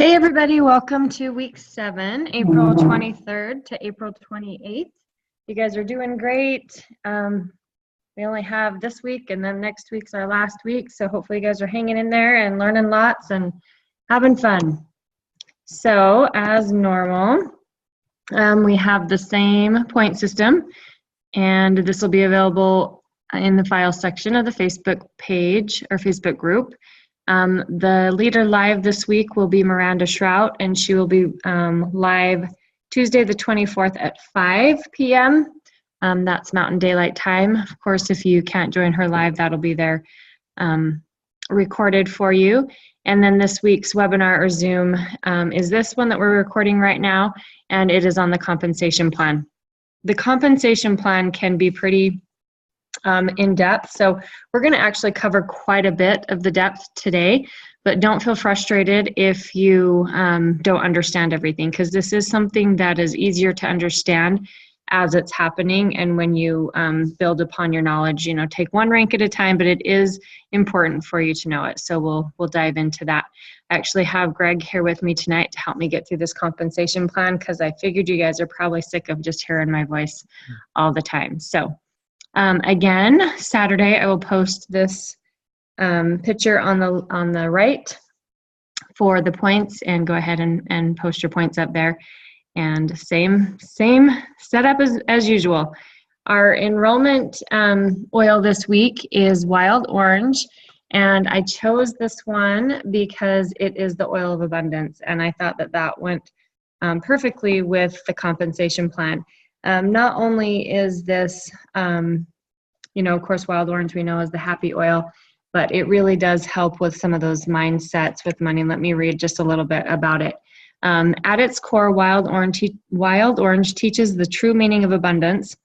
Hey everybody, welcome to week 7, April 23rd to April 28th. You guys are doing great. We only have this week and then next week's our last week, so hopefully you guys are hanging in there and learning lots and having fun. So as normal, we have the same point system, and this will be available in the file section of the Facebook page or Facebook group. The leader live this week will be Miranda Shrout, and she will be live Tuesday the 24th at 5 p.m. That's Mountain Daylight Time. Of course, if you can't join her live, that'll be there recorded for you. And then this week's webinar or Zoom is this one that we're recording right now, and it is on the compensation plan. The compensation plan can be pretty in depth, so we're going to actually cover quite a bit of the depth today, but don't feel frustrated if you don't understand everything, because this is something that is easier to understand as it's happening, and when you build upon your knowledge, you know, take one rank at a time, but it is important for you to know it. So we'll dive into that. I actually have Greg here with me tonight to help me get through this compensation plan, because I figured you guys are probably sick of just hearing my voice all the time. So again, Saturday I will post this picture on the right for the points, and go ahead and post your points up there. And same setup as usual. Our enrollment oil this week is Wild Orange, and I chose this one because it is the oil of abundance, and I thought that went perfectly with the compensation plan. Not only is this, you know, of course, Wild Orange we know is the happy oil, but it really does help with some of those mindsets with money. Let me read just a little bit about it. At its core, Wild Orange teaches the true meaning of abundance.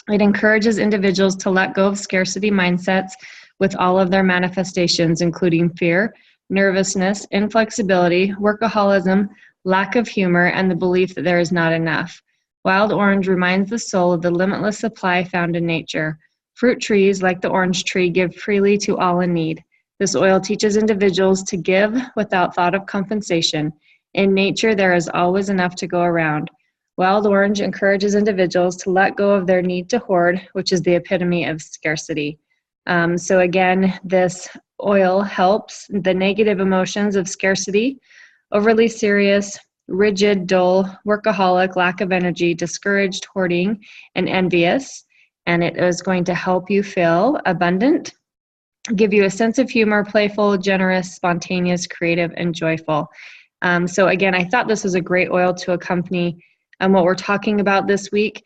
It encourages individuals to let go of scarcity mindsets with all of their manifestations, including fear, nervousness, inflexibility, workaholism, lack of humor, and the belief that there is not enough. Wild Orange reminds the soul of the limitless supply found in nature. Fruit trees, like the orange tree, give freely to all in need. This oil teaches individuals to give without thought of compensation. In nature, there is always enough to go around. Wild Orange encourages individuals to let go of their need to hoard, which is the epitome of scarcity. So again, this oil helps the negative emotions of scarcity, overly serious, rigid, dull, workaholic, lack of energy, discouraged, hoarding, and envious. And it is going to help you feel abundant, give you a sense of humor, playful, generous, spontaneous, creative, and joyful. So again, I thought this was a great oil to accompany what we're talking about this week.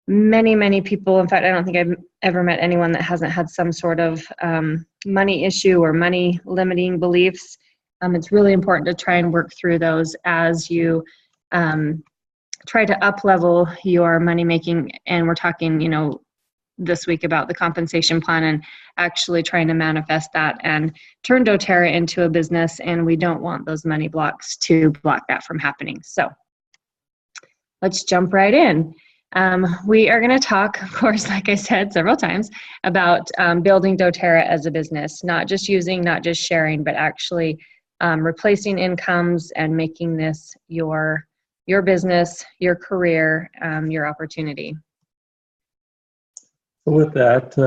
Many people, in fact, I don't think I've ever met anyone that hasn't had some sort of money issue or money limiting beliefs. It's really important to try and work through those as you try to up-level your money making. And we're talking, you know, this week about the compensation plan and actually trying to manifest that and turn doTERRA into a business, and we don't want those money blocks to block that from happening. So let's jump right in. We are going to talk, of course, like I said several times, about building doTERRA as a business, not just using, not just sharing, but actually replacing incomes and making this your business, your career, your opportunity. With that,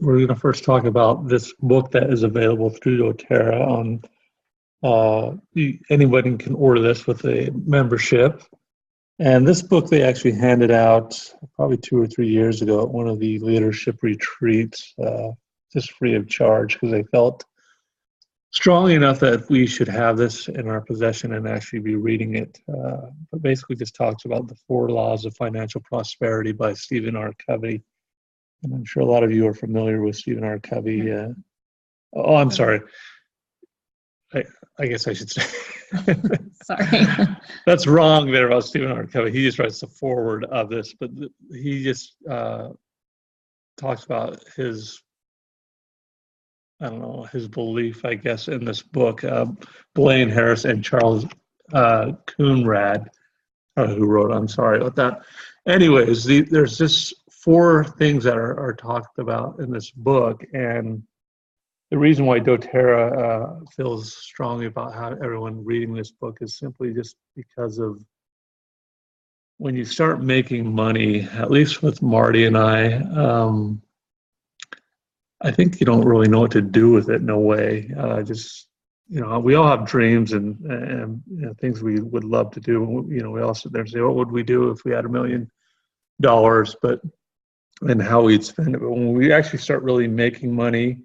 we're going to first talk about this book that is available through doTERRA. Anybody can order this with a membership. And this book they actually handed out probably 2 or 3 years ago at one of the leadership retreats, just free of charge, because they felt strongly enough that we should have this in our possession and actually be reading it. But basically just talks about the 4 laws of financial prosperity by Stephen R. Covey. And I'm sure a lot of you are familiar with Stephen R. Covey. Oh, I'm sorry. I guess I should say. Sorry. That's wrong there about Stephen R. Covey. He just writes the foreword of this, but he just talks about his, I don't know, his belief, I guess, in this book. Blaine Harris and Charles Coonrad, who wrote, I'm sorry about that. Anyways, there's this 4 things that are talked about in this book, and the reason why doTERRA feels strongly about how everyone reading this book is simply just because of when you start making money, at least with Marty and I think you don't really know what to do with it in a way. We all have dreams and things we would love to do. We all sit there and say, what would we do if we had $1 million? And how we'd spend it. But when we actually start really making money,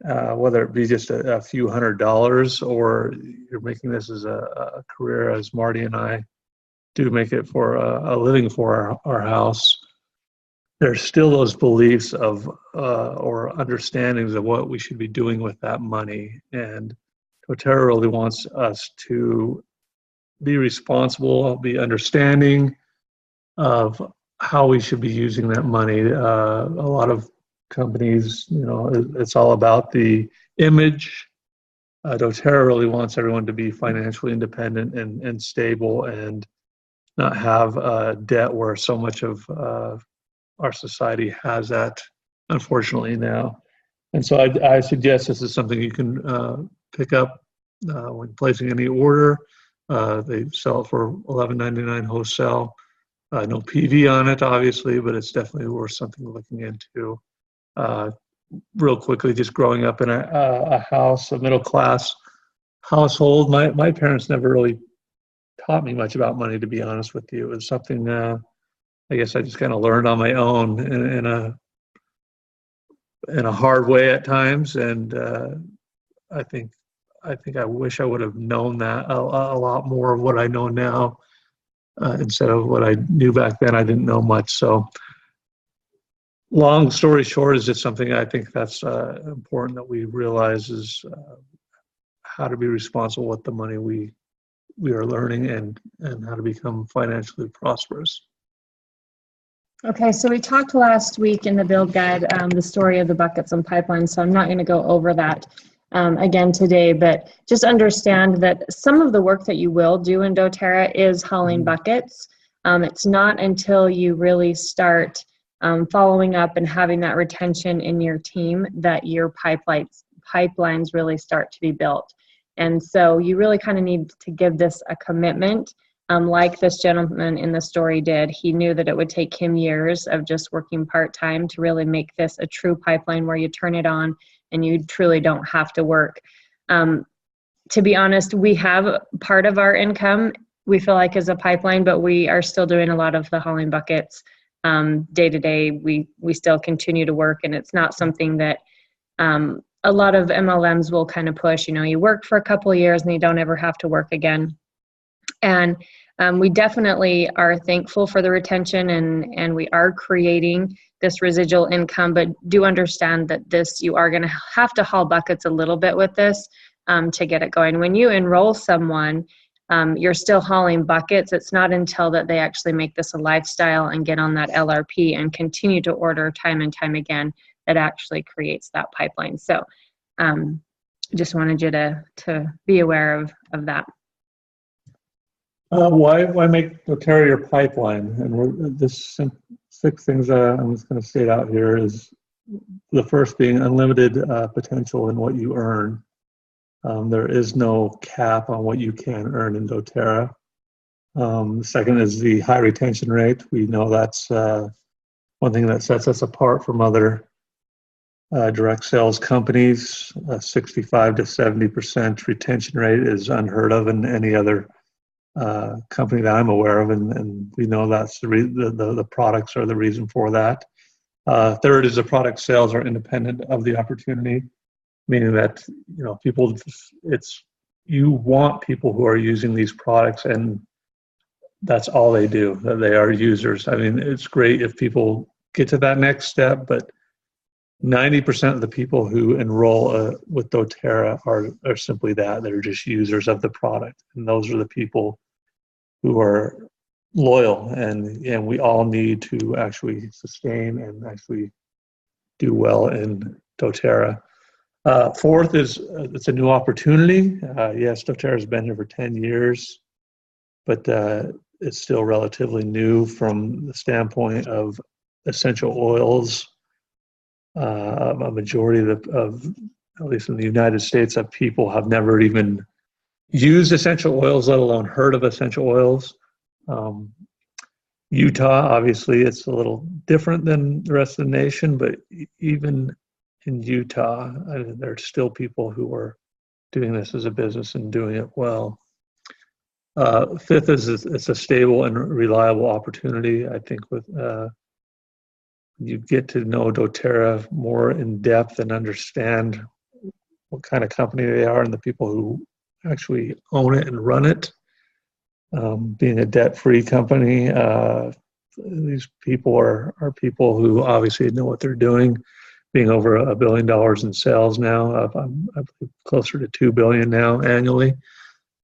whether it be just a few $100s or you're making this as a career, as Marty and I do make it for a living for our house, there's still those beliefs of or understandings of what we should be doing with that money. And doTERRA really wants us to be responsible, be understanding of how we should be using that money. A lot of companies, it's all about the image. doTERRA really wants everyone to be financially independent and stable and not have debt where so much of our society has that, unfortunately, now. And so I suggest this is something you can pick up when placing any order. They sell it for $11.99 wholesale. No PV on it, obviously, but it's definitely worth something looking into. Real quickly, just growing up in a house, a middle-class household, my parents never really taught me much about money, to be honest with you. It was something I guess I just kind of learned on my own in a hard way at times, and I think I wish I would have known that a lot more of what I know now instead of what I knew back then. I didn't know much. So, long story short, is just something I think that's important that we realize is how to be responsible with the money we are learning and how to become financially prosperous. Okay, so we talked last week in the build guide, the story of the buckets and pipelines, so I'm not going to go over that again today, but just understand that some of the work that you will do in doTERRA is hauling buckets. It's not until you really start following up and having that retention in your team that your pipelines really start to be built. And so you really kind of need to give this a commitment. Like this gentleman in the story did. He knew that it would take him years of just working part-time to really make this a true pipeline where you turn it on and you truly don't have to work. To be honest, we have part of our income we feel like is a pipeline, but we are still doing a lot of the hauling buckets day to day. We still continue to work, and it's not something that a lot of MLMs will kind of push. You work for a couple of years and you don't ever have to work again. And we definitely are thankful for the retention, and we are creating this residual income, but do understand that you are going to have to haul buckets a little bit with this to get it going. When you enroll someone, you're still hauling buckets. It's not until that they actually make this a lifestyle and get on that LRP and continue to order time and time again that actually creates that pipeline. So just wanted you to be aware of that. Why make doTERRA your pipeline? And this 6 things I'm just going to state out here is the first being unlimited potential in what you earn. There is no cap on what you can earn in doTERRA. The second is the high retention rate. We know that's one thing that sets us apart from other direct sales companies. 65 to 70% retention rate is unheard of in any other company that I'm aware of, and we know that's the products are the reason for that. Third is the product sales are independent of the opportunity, meaning that you want people who are using these products, and that's all they do. That they are users. I mean, it's great if people get to that next step, but 90% of the people who enroll with doTERRA are simply that. They're just users of the product, and those are the people who are loyal, and we all need to actually sustain and actually do well in doTERRA. Fourth is it's a new opportunity. Yes, doTERRA has been here for 10 years, but it's still relatively new from the standpoint of essential oils. A majority of at least in the United States, that people have never even used essential oils, let alone heard of essential oils. Utah, obviously, it's a little different than the rest of the nation, but even in Utah, there's still people who are doing this as a business and doing it well. Fifth is it's a stable and reliable opportunity. I think with you get to know doTERRA more in depth and understand what kind of company they are and the people who actually own it and run it. Being a debt-free company, these people are people who obviously know what they're doing. Being over $1 billion in sales now, I'm closer to $2 billion now annually.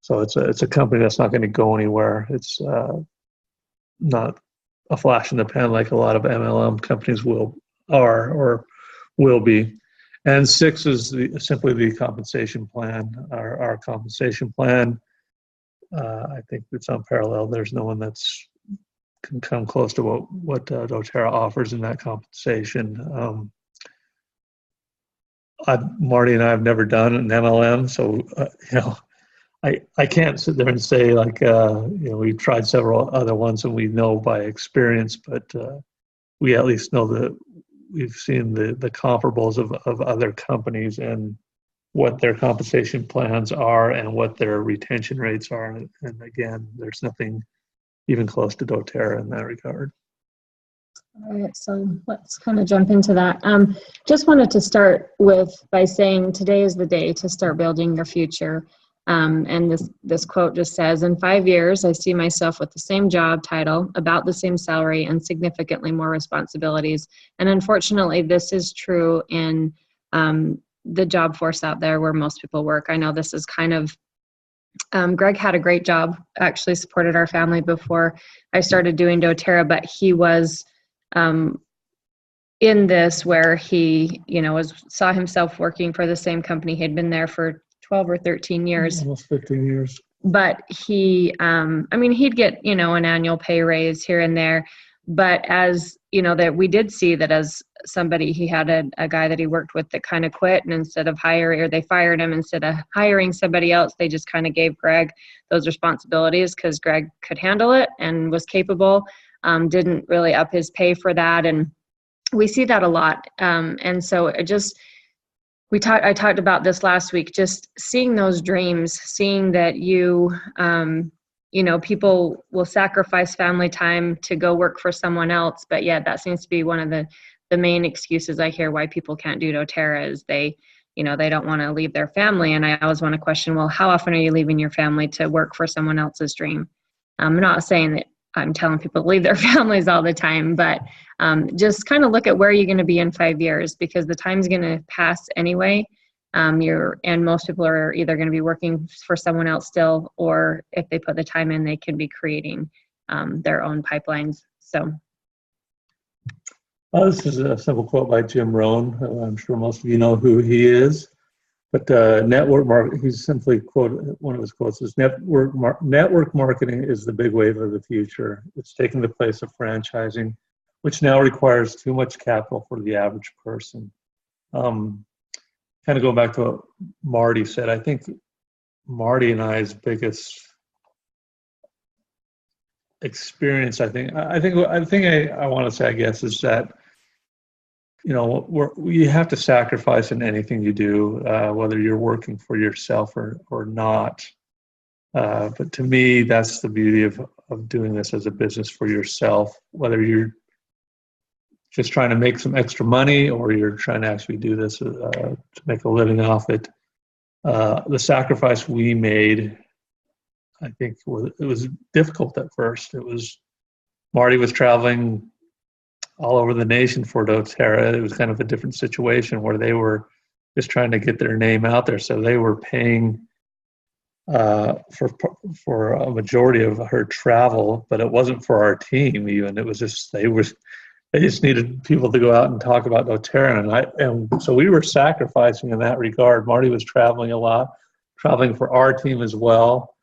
So it's a company that's not going to go anywhere. It's not a flash in the pan like a lot of MLM companies are or will be. And 6 is simply the compensation plan. Our compensation plan, I think it's unparalleled. There's no one that's can come close to what doTERRA offers in that compensation. Marty and I have never done an MLM, so I can't sit there and say like we've tried several other ones and we know by experience, but we at least know that we've seen the comparables of other companies and what their compensation plans are and what their retention rates are. And again, there's nothing even close to doTERRA in that regard. All right, so let's kind of jump into that. Just wanted to start by saying today is the day to start building your future. And this quote just says, in 5 years, I see myself with the same job title, about the same salary, and significantly more responsibilities. And unfortunately, this is true in the job force out there where most people work. I know this is kind of Greg had a great job, actually supported our family before I started doing doTERRA, but he was in this where he, saw himself working for the same company. He'd been there for 12 or 13 years. Almost 15 years. But he, he'd get, an annual pay raise here and there. But as, that we did see that as somebody, he had a guy that he worked with that kind of quit, and instead of they fired him, instead of hiring somebody else, they just kind of gave Greg those responsibilities because Greg could handle it and was capable, didn't really up his pay for that. And we see that a lot. And so I talked about this last week, just seeing those dreams, seeing that people will sacrifice family time to go work for someone else, but yet that seems to be one of the main excuses I hear why people can't do doTERRA is they don't want to leave their family. And I always want to question, well, how often are you leaving your family to work for someone else's dream? I'm not saying that I'm telling people to leave their families all the time, but just kind of look at where you're going to be in 5 years, because the time's going to pass anyway. And most people are either going to be working for someone else still, or if they put the time in, they can be creating their own pipelines. So. This is a simple quote by Jim Rohn. I'm sure most of you know who he is. But he's simply quoted, one of his quotes is, network marketing is the big wave of the future. It's taking the place of franchising, which now requires too much capital for the average person. Kind of going back to what Marty said, I think Marty and I's biggest experience, I want to say, I guess, is that you have to sacrifice in anything you do, whether you're working for yourself or not. But to me, that's the beauty of doing this as a business for yourself, whether you're just trying to make some extra money or you're trying to actually do this to make a living off it. The sacrifice we made, I think it was difficult at first. Marty was traveling all over the nation for doTERRA. It was kind of a different situation where they were just trying to get their name out there. So they were paying for a majority of her travel, but it wasn't for our team even. It was just they just needed people to go out and talk about doTERRA, and so we were sacrificing in that regard. Marty was traveling a lot, traveling for our team as well,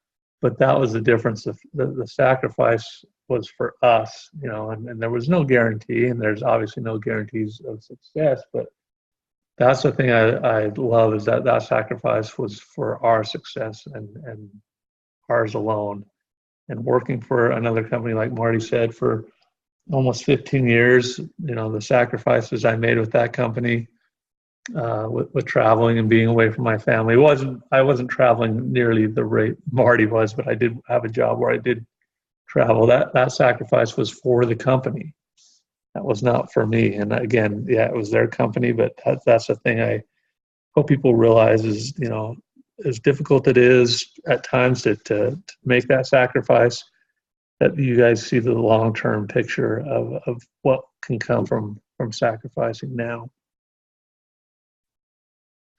but that was the difference. The sacrifice was for us, and there was no guarantee, and there's obviously no guarantees of success, but that's the thing I love, is that sacrifice was for our success and ours alone. And working for another company, like Marty said, for almost 15 years, the sacrifices I made with that company, with traveling and being away from my family. I wasn't traveling nearly the rate Marty was, but I did have a job where I did travel. That sacrifice was for the company. That was not for me. And again, yeah, it was their company, but that's the thing I hope people realize is, as difficult it is at times to make that sacrifice, that you guys see the long-term picture of what can come from sacrificing now.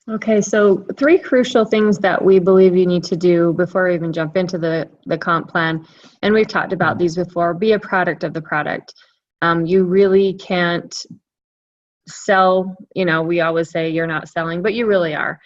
Okay, so 3 crucial things that we believe you need to do before we even jump into the comp plan. And we've talked about these before. Be a product of the product. You really can't sell, we always say you're not selling, but you really are.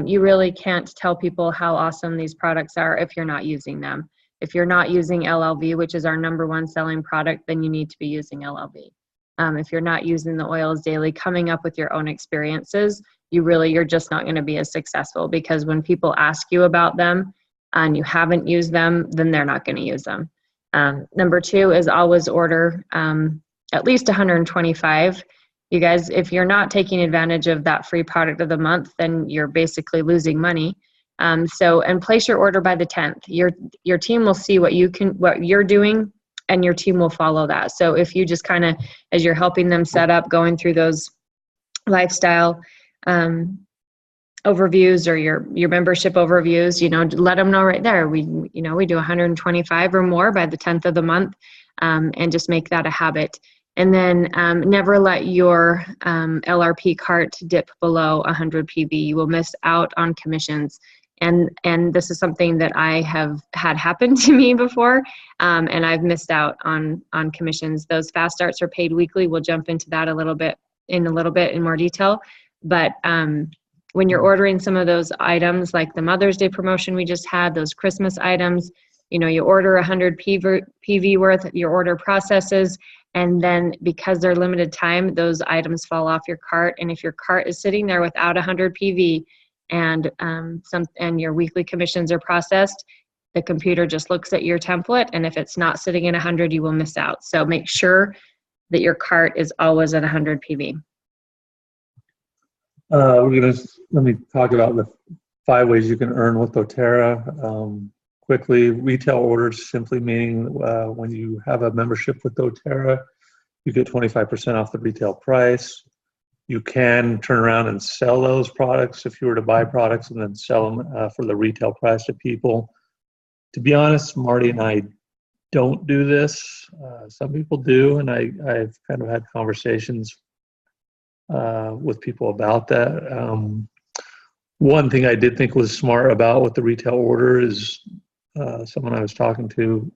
You really can't tell people how awesome these products are if you're not using them. If you're not using LLV, which is our #1 selling product, then you need to be using LLV. If you're not using the oils daily, coming up with your own experiences, you're just not going to be as successful, because when people ask you about them and you haven't used them, then they're not going to use them. #2 is always order at least 125. You guys, if you're not taking advantage of that free product of the month, then you're basically losing money. And place your order by the 10th. Your team will see what you're doing, and your team will follow that. So if you just kind of, as you're helping them set up, going through those lifestyle overviews or your membership overviews, let them know right there. We do 125 or more by the 10th of the month, and just make that a habit. And then never let your LRP cart dip below 100 PV. You will miss out on commissions. And this is something that I have had happen to me before, and I've missed out on commissions. Those fast starts are paid weekly. We'll jump into that a little bit in more detail. But when you're ordering some of those items, like the Mother's Day promotion we just had, those Christmas items, you order 100 PV worth, your order processes, and then because they're limited time, those items fall off your cart. And if your cart is sitting there without 100 PV and your weekly commissions are processed, the computer just looks at your template, and if it's not sitting at 100, you will miss out. So make sure that your cart is always at 100 PV. Let me talk about the 5 ways you can earn with doTERRA. Quickly, retail orders, simply meaning when you have a membership with doTERRA, you get 25% off the retail price. You can turn around and sell those products if you were to buy products and then sell them for the retail price to people. To be honest, Marty and I don't do this. Some people do, and I've kind of had conversations with people about that. One thing I did think was smart about with the retail order is someone I was talking to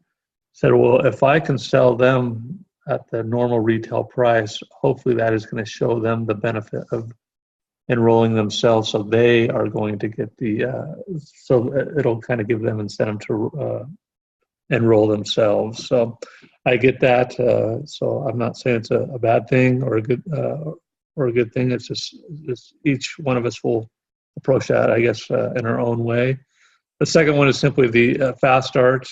said, well, if I can sell them at the normal retail price, hopefully that is going to show them the benefit of enrolling themselves, so they are going to get so it'll kind of give them incentive to enroll themselves. So I get that. So I'm not saying it's a bad thing or a good thing. It's just each one of us will approach that, I guess, in our own way. The second one is simply the fast start.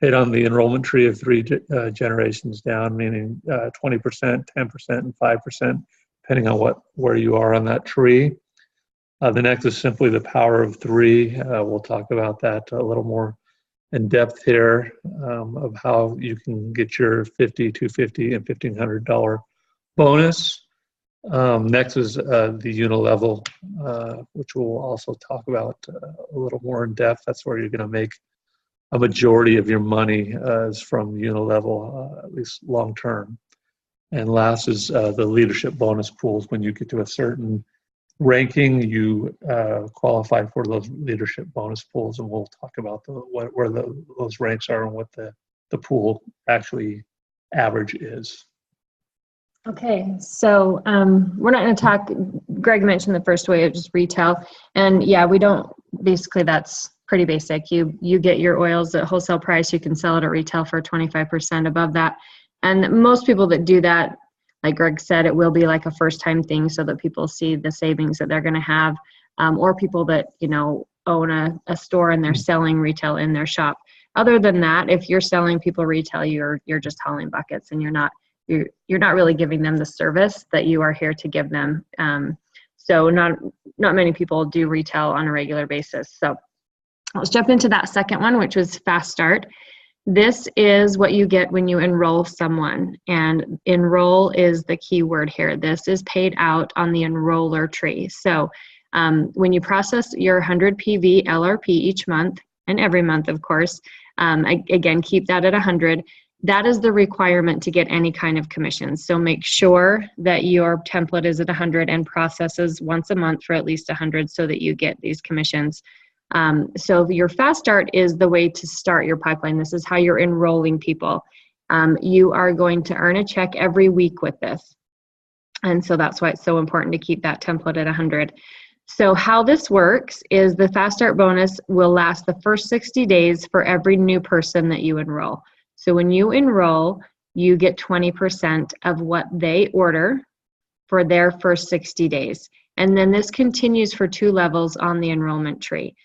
Hit on the enrollment tree of 3 generations down, meaning 20%, 10%, and 5%, depending on where you are on that tree. The next is simply the power of 3. We'll talk about that a little more in depth here, of how you can get your $50, $250, and $1,500 bonus. Next is the Unilevel, which we'll also talk about a little more in depth. That's where you're going to make a majority of your money is from Unilevel, at least long term. And last is the leadership bonus pools. When you get to a certain ranking, you qualify for those leadership bonus pools, and we'll talk about where those ranks are and what the pool actually average is. Okay, so we're not going to talk, Greg mentioned the first way of just retail, and yeah, we don't, basically that's pretty basic. You get your oils at wholesale price, you can sell it at retail for 25% above that. And most people that do that, like Greg said, it will be like a first time thing so that people see the savings that they're going to have, or people that, you know, own a store and they're selling retail in their shop. Other than that, if you're selling people retail, you're just hauling buckets, and you're not really giving them the service that you are here to give them. So not many people do retail on a regular basis. So let's jump into that second one, which was Fast Start. This is what you get when you enroll someone, and enroll is the key word here. This is paid out on the enroller tree. So when you process your 100 PV LRP each month, and every month, of course, again, keep that at 100. That is the requirement to get any kind of commissions. So make sure that your template is at 100 and processes once a month for at least 100 so that you get these commissions. So your Fast Start is the way to start your pipeline. This is how you're enrolling people. You are going to earn a check every week with this. And so that's why it's so important to keep that template at 100. So how this works is the Fast Start bonus will last the first 60 days for every new person that you enroll. So when you enroll, you get 20% of what they order for their first 60 days. And then this continues for 2 levels on the enrollment tree.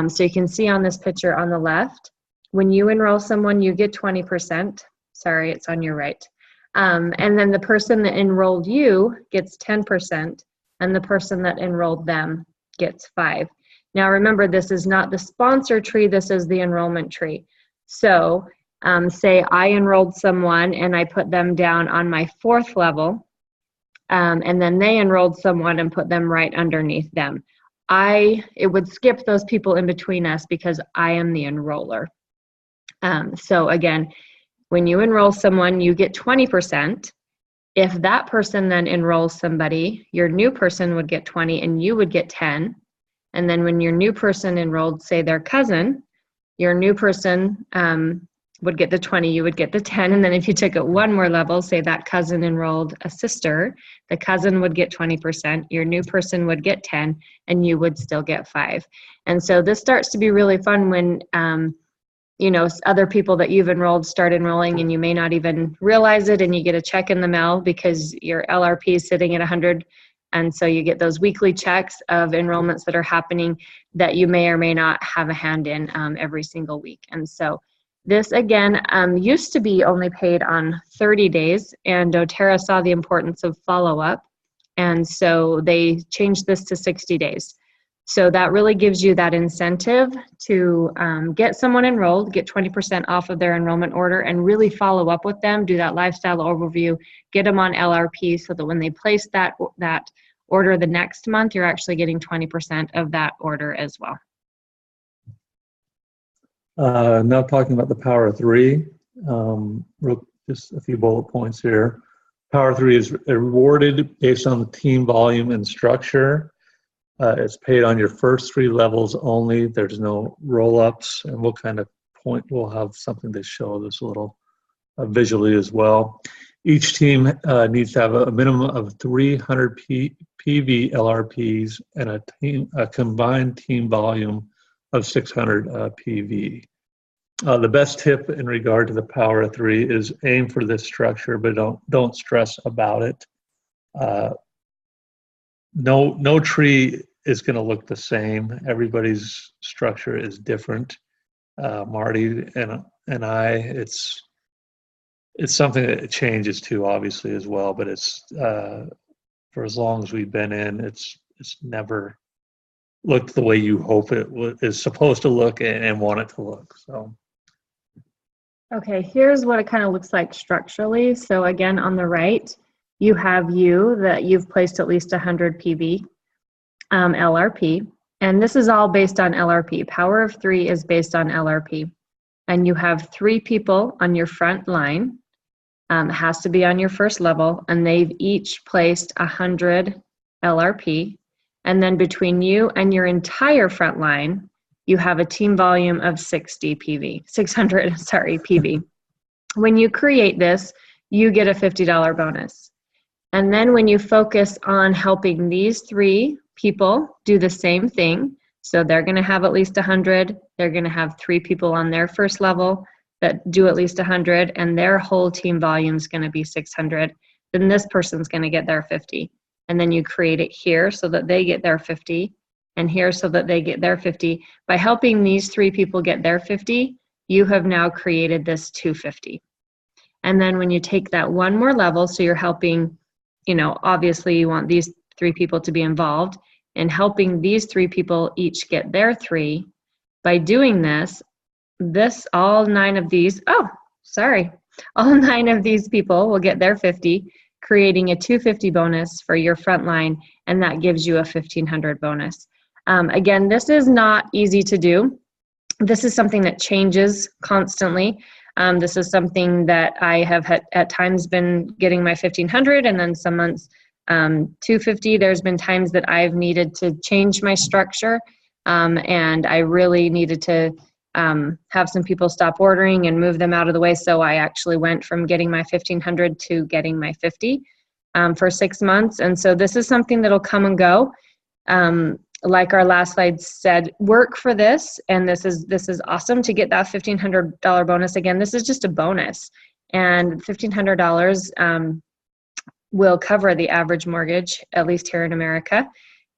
So you can see on this picture on the left, when you enroll someone, you get 20%. Sorry, it's on your right. And then the person that enrolled you gets 10%, and the person that enrolled them gets 5%. Now remember, this is not the sponsor tree, this is the enrollment tree. So say I enrolled someone and I put them down on my 4th level, and then they enrolled someone and put them right underneath them. It would skip those people in between us because I am the enroller. So again, when you enroll someone, you get 20%. If that person then enrolls somebody, your new person would get 20 and you would get 10. And then when your new person enrolled, say their cousin, your new person would get the 20, you would get the 10. And then if you took it one more level, say that cousin enrolled a sister, the cousin would get 20%, your new person would get 10, and you would still get 5. And so this starts to be really fun when you know, other people that you've enrolled start enrolling and you may not even realize it, and you get a check in the mail because your LRP is sitting at 100. And so you get those weekly checks of enrollments that are happening that you may or may not have a hand in every single week. And so this, again, used to be only paid on 30 days, and doTERRA saw the importance of follow-up. And so they changed this to 60 days. So that really gives you that incentive to get someone enrolled, get 20% off of their enrollment order, and really follow up with them, do that lifestyle overview, get them on LRP so that when they place that order the next month, you're actually getting 20% of that order as well. Now talking about the Power of 3, just a few bullet points here. Power of 3 is rewarded based on the team volume and structure. It's paid on your first 3 levels only. There's no roll-ups, and we'll have something to show this a little visually as well. Each team needs to have a minimum of 300 PV LRPs and a combined team volume of 600 PV. The best tip in regard to the Power of 3 is aim for this structure, but don't stress about it. No tree is going to look the same. Everybody's structure is different. Marty and I, it's something that changes too, obviously, as well. But it's for as long as we've been in, it's never looked the way you hope it is supposed to look and want it to look. So. Okay, here's what it kind of looks like structurally. So again, on the right, you have that you've placed at least 100 PV LRP, and this is all based on LRP. Power of 3 is based on LRP, and you have 3 people on your front line. It has to be on your first level, and they've each placed 100 LRP, and then between you and your entire front line, you have a team volume of 600 PV. When you create this, you get a $50 bonus. And then when you focus on helping these 3 people do the same thing, so they're going to have at least 100, they're going to have 3 people on their first level that do at least 100, and their whole team volume is going to be 600. then this person's going to get their 50. And then you create it here so that they get their 50, and here so that they get their 50. By helping these 3 people get their 50, you have now created this 250. And then when you take that one more level, so you're helping, you know, obviously you want these 3 people to be involved, and helping these 3 people each get their 3. By doing this, all 9 of these, all 9 of these people will get their 50, creating a 250 bonus for your front line, and that gives you a 1,500 bonus. Again, this is not easy to do. This is something that changes constantly. This is something that I have at times been getting my 1,500, and then some months 250. There's been times that I've needed to change my structure, and I really needed to have some people stop ordering and move them out of the way. So I actually went from getting my 1,500 to getting my 50 for 6 months. And so this is something that'll come and go. Like our last slide said, work for this, and this is awesome to get that $1,500 bonus. Again, this is just a bonus, and $1,500 will cover the average mortgage, at least here in America.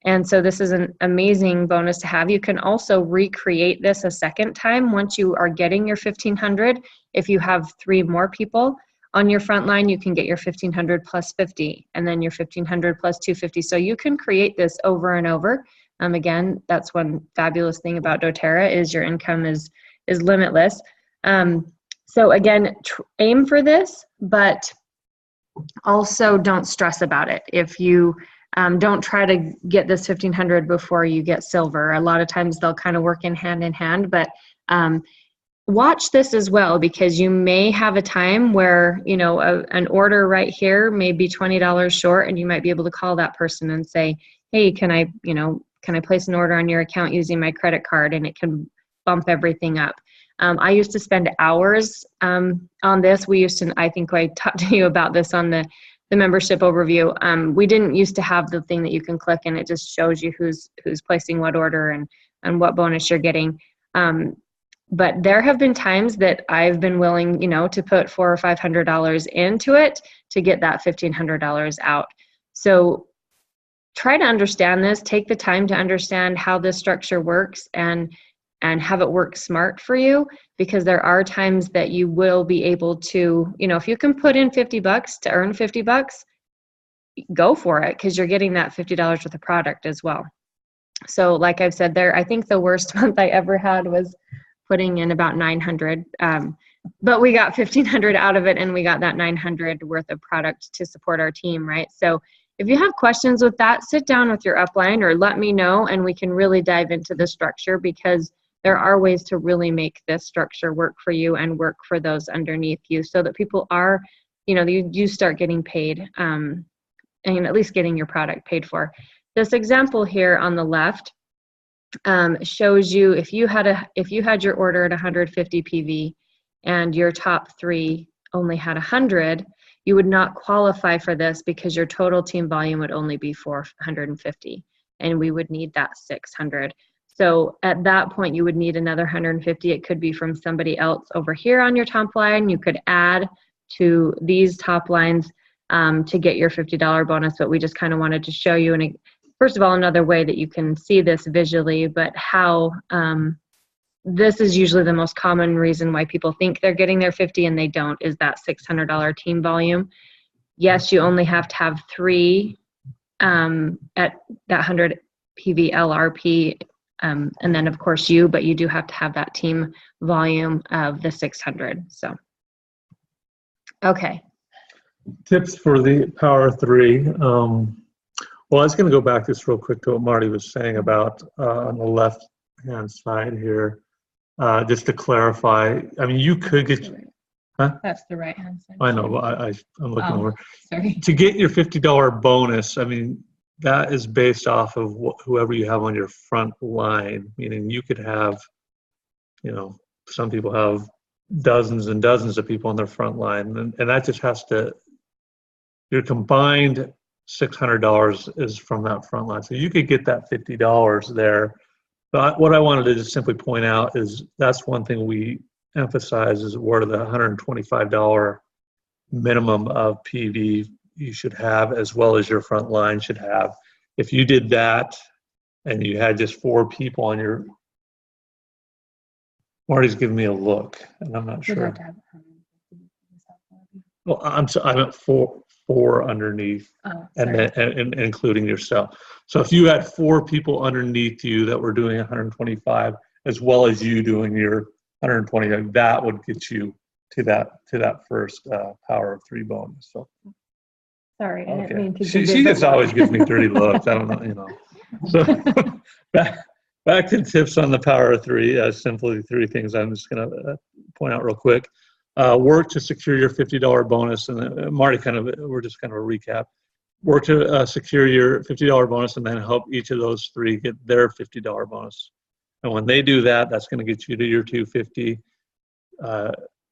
And so this is an amazing bonus to have. You can also recreate this a second time once you are getting your 1,500. If you have 3 more people on your front line, you can get your 1,500 plus 50, and then your 1,500 plus 250. So you can create this over and over. Again, that's one fabulous thing about doTERRA is your income is limitless. So again, aim for this, but also don't stress about it. If you don't try to get this 1,500 before you get silver. A lot of times they'll kind of work in hand, but watch this as well, because you may have a time where, you know, an order right here may be $20 short, and you might be able to call that person and say, hey, can I place an order on your account using my credit card, and it can bump everything up. I used to spend hours on this. I think I talked to you about this on the membership overview. We didn't used to have the thing that you can click and it just shows you who's placing what order and what bonus you're getting. But there have been times that I've been willing, you know, to put $400 or $500 into it to get that $1,500 out. So try to understand this. Take the time to understand how this structure works and have it work smart for you, because there are times that you will be able to, you know, if you can put in $50 to earn $50, go for it, because you're getting that $50 worth of product as well. So like I've said there, I think the worst month I ever had was putting in about 900, but we got 1,500 out of it, and we got that 900 worth of product to support our team, right? So if you have questions with that, sit down with your upline or let me know, and we can really dive into the structure, because there are ways to really make this structure work for you and work for those underneath you, so that people are, you know, you start getting paid, and at least getting your product paid for. This example here on the left shows you if you had your order at 150 PV and your top 3 only had 100, you would not qualify for this, because your total team volume would only be 450, and we would need that 600. So at that point, you would need another 150. It could be from somebody else over here on your top line. You could add to these top lines to get your $50 bonus, but we just kind of wanted to show you, and first of all, another way that you can see this visually, but how this is usually the most common reason why people think they're getting their 50 and they don't, is that $600 team volume. Yes, you only have to have 3 at that 100 PV LRP, and then of course but you do have to have that team volume of the 600. So, okay. Tips for the Power 3. Well, I was going to go back just real quick to what Marty was saying about on the left-hand side here. Just to clarify, I mean, you could get... Huh? That's the right-hand side. I know, but I'm looking over. Sorry. To get your $50 bonus, I mean, that is based off of whoever you have on your front line, meaning you could have, you know, some people have dozens and dozens of people on their front line, and that just has to, your combined $600 is from that front line. So you could get that $50 there. But what I wanted to just simply point out is that's one thing we emphasize is where the $125 minimum of PV you should have, as well as your front line should have. If you did that and you had just 4 people on your, Marty's giving me a look, and I'm not sure. Well, I'm at four underneath, and then and including yourself. So if you had 4 people underneath you that were doing 125, as well as you doing your 120, that would get you to that first power of 3 bonus. So Sorry, I didn't mean to. She just always gives me dirty looks. I don't know, So back to tips on the power of 3. Simply 3 things I'm just going to point out real quick. Work to secure your $50 bonus, and Marty we're just kind of a recap. Work to secure your $50 bonus, and then help each of those 3 get their $50 bonus. And when they do that, that's going to get you to your 250.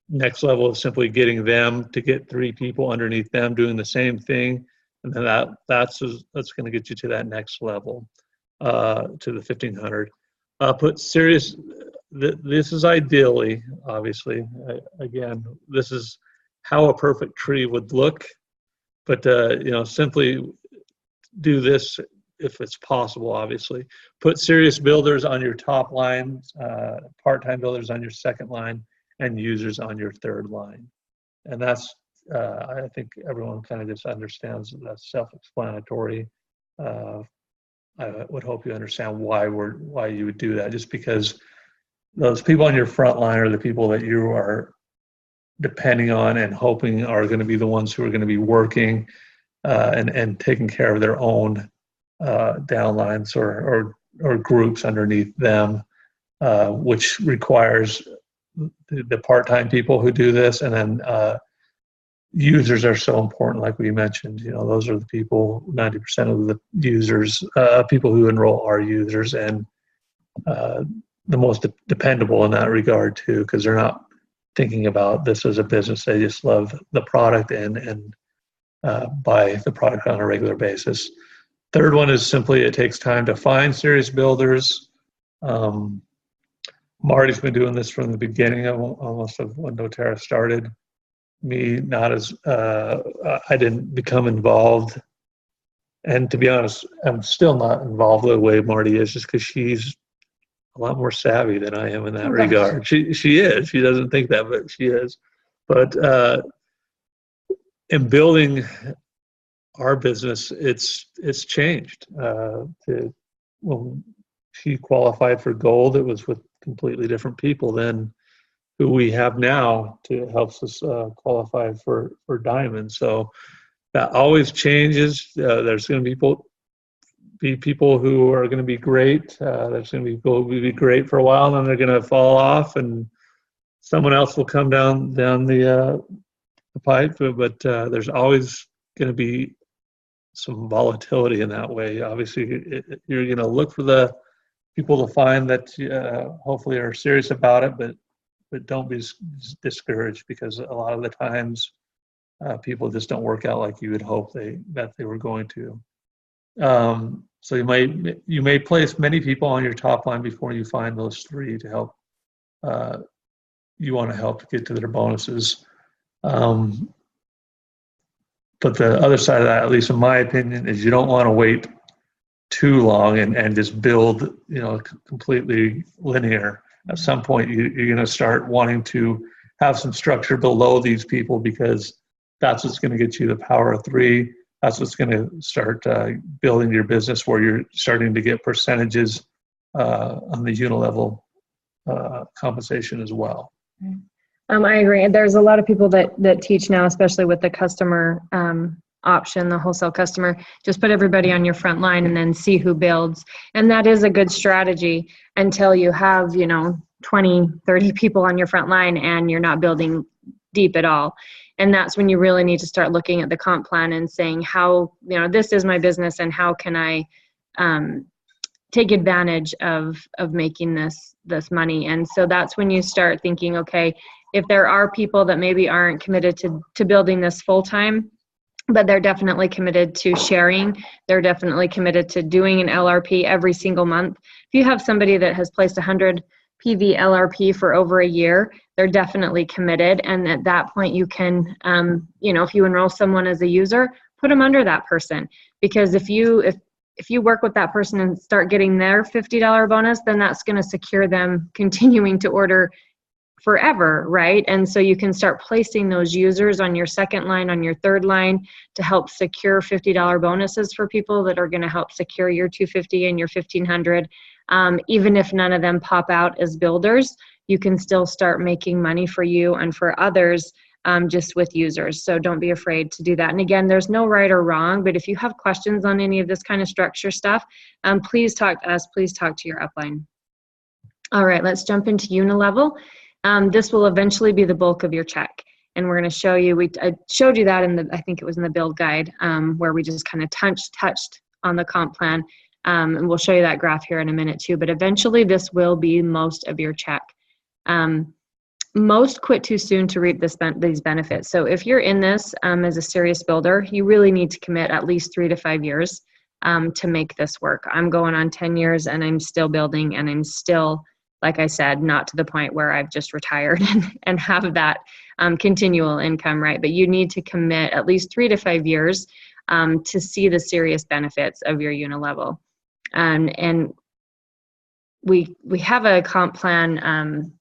Next level is simply getting them to get 3 people underneath them doing the same thing, and then that's going to get you to that next level, to the 1500. Put serious. This is ideally, obviously, again, this is how a perfect tree would look, but simply do this if it's possible. Obviously, put serious builders on your top line, part-time builders on your second line, and users on your third line. And that's, I think everyone kind of just understands that that's self-explanatory. I would hope you understand why you would do that, just because those people on your front line are the people that you are depending on and hoping are going to be the ones who are going to be working and taking care of their own downlines or groups underneath them, which requires the part-time people who do this. And then users are so important, like we mentioned. Those are the people, 90% of the users, people who enroll are users, and the most dependable in that regard too, because they're not thinking about this as a business. They just love the product and buy the product on a regular basis. Third one is simply, it takes time to find serious builders. Marty's been doing this from the beginning of almost of when doTERRA started. Me, not as, I didn't become involved. And to be honest, I'm still not involved the way Marty is, just because she's a lot more savvy than I am in that regard. She is. She doesn't think that, but she is. But in building our business, it's changed. When she qualified for gold, it was with completely different people than who we have now to helps us qualify for diamond. So that always changes. There's going to be people who are going to be great. There's going to be people who will be great for a while, and then they're going to fall off, and someone else will come down the pipe. But there's always going to be some volatility in that way. Obviously, you're going to look for the people to find that hopefully are serious about it, but don't be discouraged, because a lot of the times people just don't work out like you would hope that they were going to. So you may place many people on your top line before you find those 3 to help. You want to help get to their bonuses. But the other side of that, at least in my opinion, is you don't want to wait too long and just build, completely linear. At some point, you're going to start wanting to have some structure below these people, because that's what's going to get you the power of 3. That's what's going to start building your business, where you're starting to get percentages on the unilevel compensation as well. I agree. There's a lot of people that teach now, especially with the customer option, the wholesale customer, just put everybody on your front line and then see who builds. And that is a good strategy until you have, 20, 30 people on your front line and you're not building deep at all. And that's when you really need to start looking at the comp plan and saying, how, this is my business, and how can I take advantage of making this money. And so that's when you start thinking, okay, if there are people that maybe aren't committed to building this full time, but they're definitely committed to sharing, they're definitely committed to doing an LRP every single month. If you have somebody that has placed 100 PV LRP for over a year, they're definitely committed. And at that point you can, if you enroll someone as a user, put them under that person. Because if you work with that person and start getting their $50 bonus, then that's going to secure them continuing to order forever, right? And so you can start placing those users on your second line, on your third line, to help secure $50 bonuses for people that are going to help secure your $250 and your $1,500. Even if none of them pop out as builders, you can still start making money for you and for others, just with users. So don't be afraid to do that. And again, there's no right or wrong, but if you have questions on any of this kind of structure stuff, please talk to us. Please talk to your upline. All right, let's jump into Unilevel. This will eventually be the bulk of your check. And we're going to show you, I showed you that I think it was in the build guide, where we just kind of touched on the comp plan. And we'll show you that graph here in a minute too, but eventually this will be most of your check. Most quit too soon to reap these benefits. So if you're in this as a serious builder, you really need to commit at least 3 to 5 years to make this work. I'm going on 10 years and I'm still building, and I'm still, like I said, not to the point where I've just retired and have that continual income, right? But you need to commit at least 3 to 5 years to see the serious benefits of your Unilevel. And we have a comp plan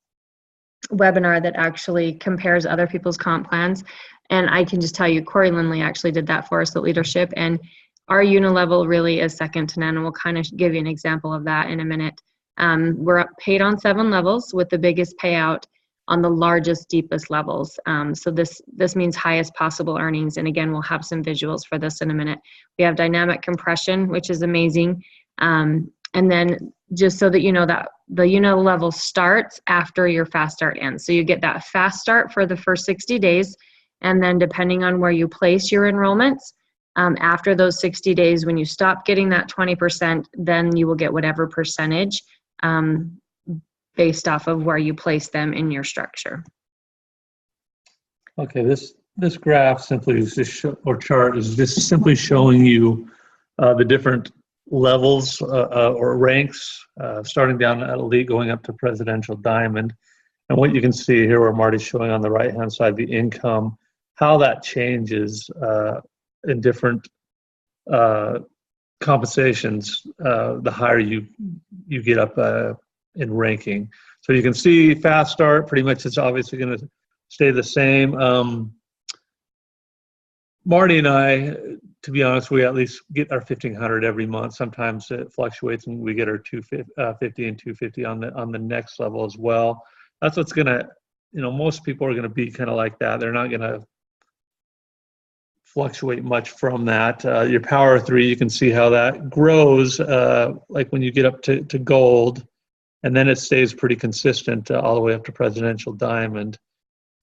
webinar that actually compares other people's comp plans. And I can just tell you, Corey Lindley actually did that for us at Leadership. And our Unilevel really is second to none. And we'll kind of give you an example of that in a minute. We're paid on 7 levels with the biggest payout on the largest, deepest levels. So this means highest possible earnings. And again, we'll have some visuals for this in a minute. We have dynamic compression, which is amazing. And then just so that you know that the Unilevel starts after your fast start ends. So you get that fast start for the first 60 days. And then depending on where you place your enrollments, after those 60 days, when you stop getting that 20%, then you will get whatever percentage based off of where you place them in your structure. Okay, this graph simply is just or chart is just simply showing you the different levels or ranks, starting down at elite, going up to presidential diamond. And what you can see here, where Marty's showing on the right-hand side, the income, how that changes in different compensations, the higher you get up in ranking. So you can see fast start, pretty much it's obviously going to stay the same. Marty and I, to be honest, we at least get our 1,500 every month. Sometimes it fluctuates and we get our 250 and 250 on the next level as well. That's what's going to, most people are going to be kind of like that. They're not going to fluctuate much from that. Your power 3, you can see how that grows, like when you get up to gold, and then it stays pretty consistent all the way up to presidential diamond.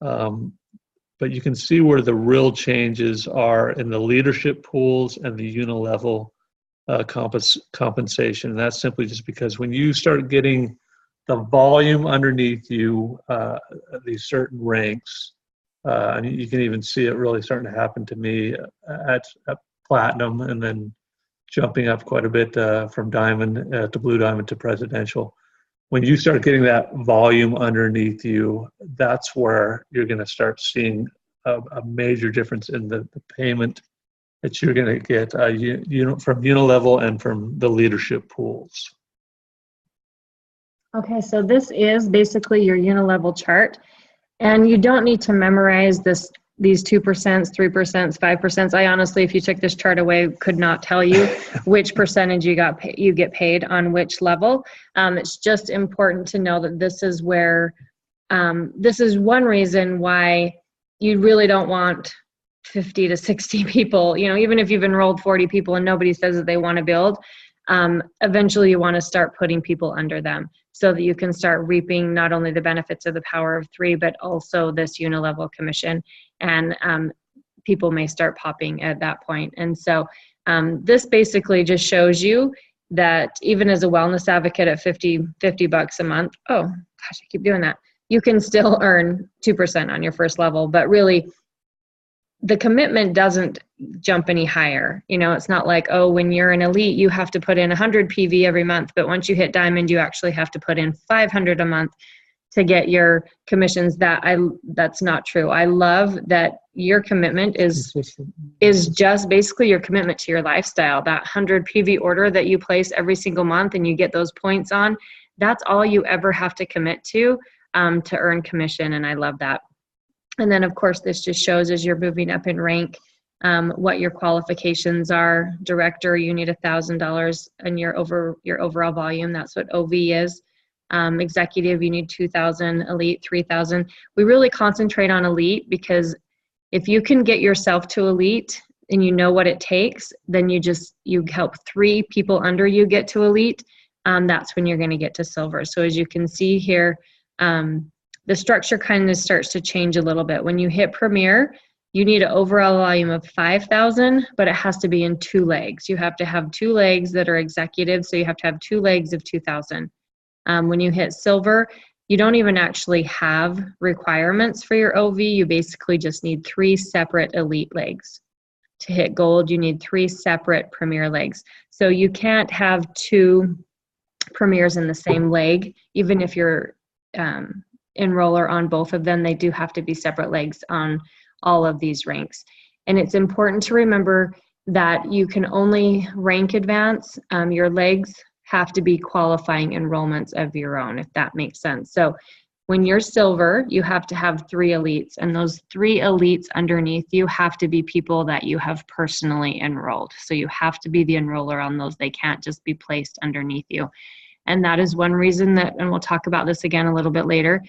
But you can see where the real changes are in the leadership pools and the Unilevel compensation. And that's simply just because when you start getting the volume underneath you, these certain ranks, and you can even see it really starting to happen to me at platinum, and then jumping up quite a bit from diamond to blue diamond to presidential. When you start getting that volume underneath you, that's where you're going to start seeing a major difference in the payment that you're going to get from Unilevel and from the leadership pools. Okay, so this is basically your Unilevel chart. And you don't need to memorize these 2%, 3%, 5%. I honestly, if you took this chart away, could not tell you which percentage you get paid on which level. It's just important to know that this is where, this is one reason why you really don't want 50 to 60 people. Even if you've enrolled 40 people and nobody says that they want to build, eventually you want to start putting people under them, so that you can start reaping not only the benefits of the power of 3, but also this Unilevel commission. And people may start popping at that point. And so this basically just shows you that even as a wellness advocate at $50 a month, oh gosh, I keep doing that, you can still earn 2% on your first level. But really, the commitment doesn't jump any higher. It's not like, oh, when you're an elite, you have to put in 100 PV every month, but once you hit diamond, you actually have to put in 500 a month. to get your commissions. That's not true. I love that your commitment is just basically your commitment to your lifestyle. That 100 PV order that you place every single month and you get those points on, that's all you ever have to commit to earn commission. And I love that. And then of course, this just shows as you're moving up in rank, what your qualifications are. Director, you need $1,000 in your overall volume. That's what OV is. Executive, you need 2,000. Elite, 3,000. We really concentrate on elite because if you can get yourself to elite and you know what it takes, then you help 3 people under you get to elite. That's when you're going to get to silver. So as you can see here, the structure kind of starts to change a little bit. When you hit premier, you need an overall volume of 5,000, but it has to be in 2 legs. You have to have 2 legs that are executive, so you have to have 2 legs of 2,000. When you hit silver, you don't even actually have requirements for your OV. You basically just need 3 separate elite legs. To hit gold, you need 3 separate premier legs. So you can't have 2 premiers in the same leg. Even if you're enroller on both of them, they do have to be separate legs on all of these ranks. And it's important to remember that you can only rank advance. Your legs have to be qualifying enrollments of your own, if that makes sense. So when you're silver, you have to have 3 elites, and those 3 elites underneath you have to be people that you have personally enrolled. So you have to be the enroller on those. They can't just be placed underneath you. And that is one reason that, and we'll talk about this again a little bit later,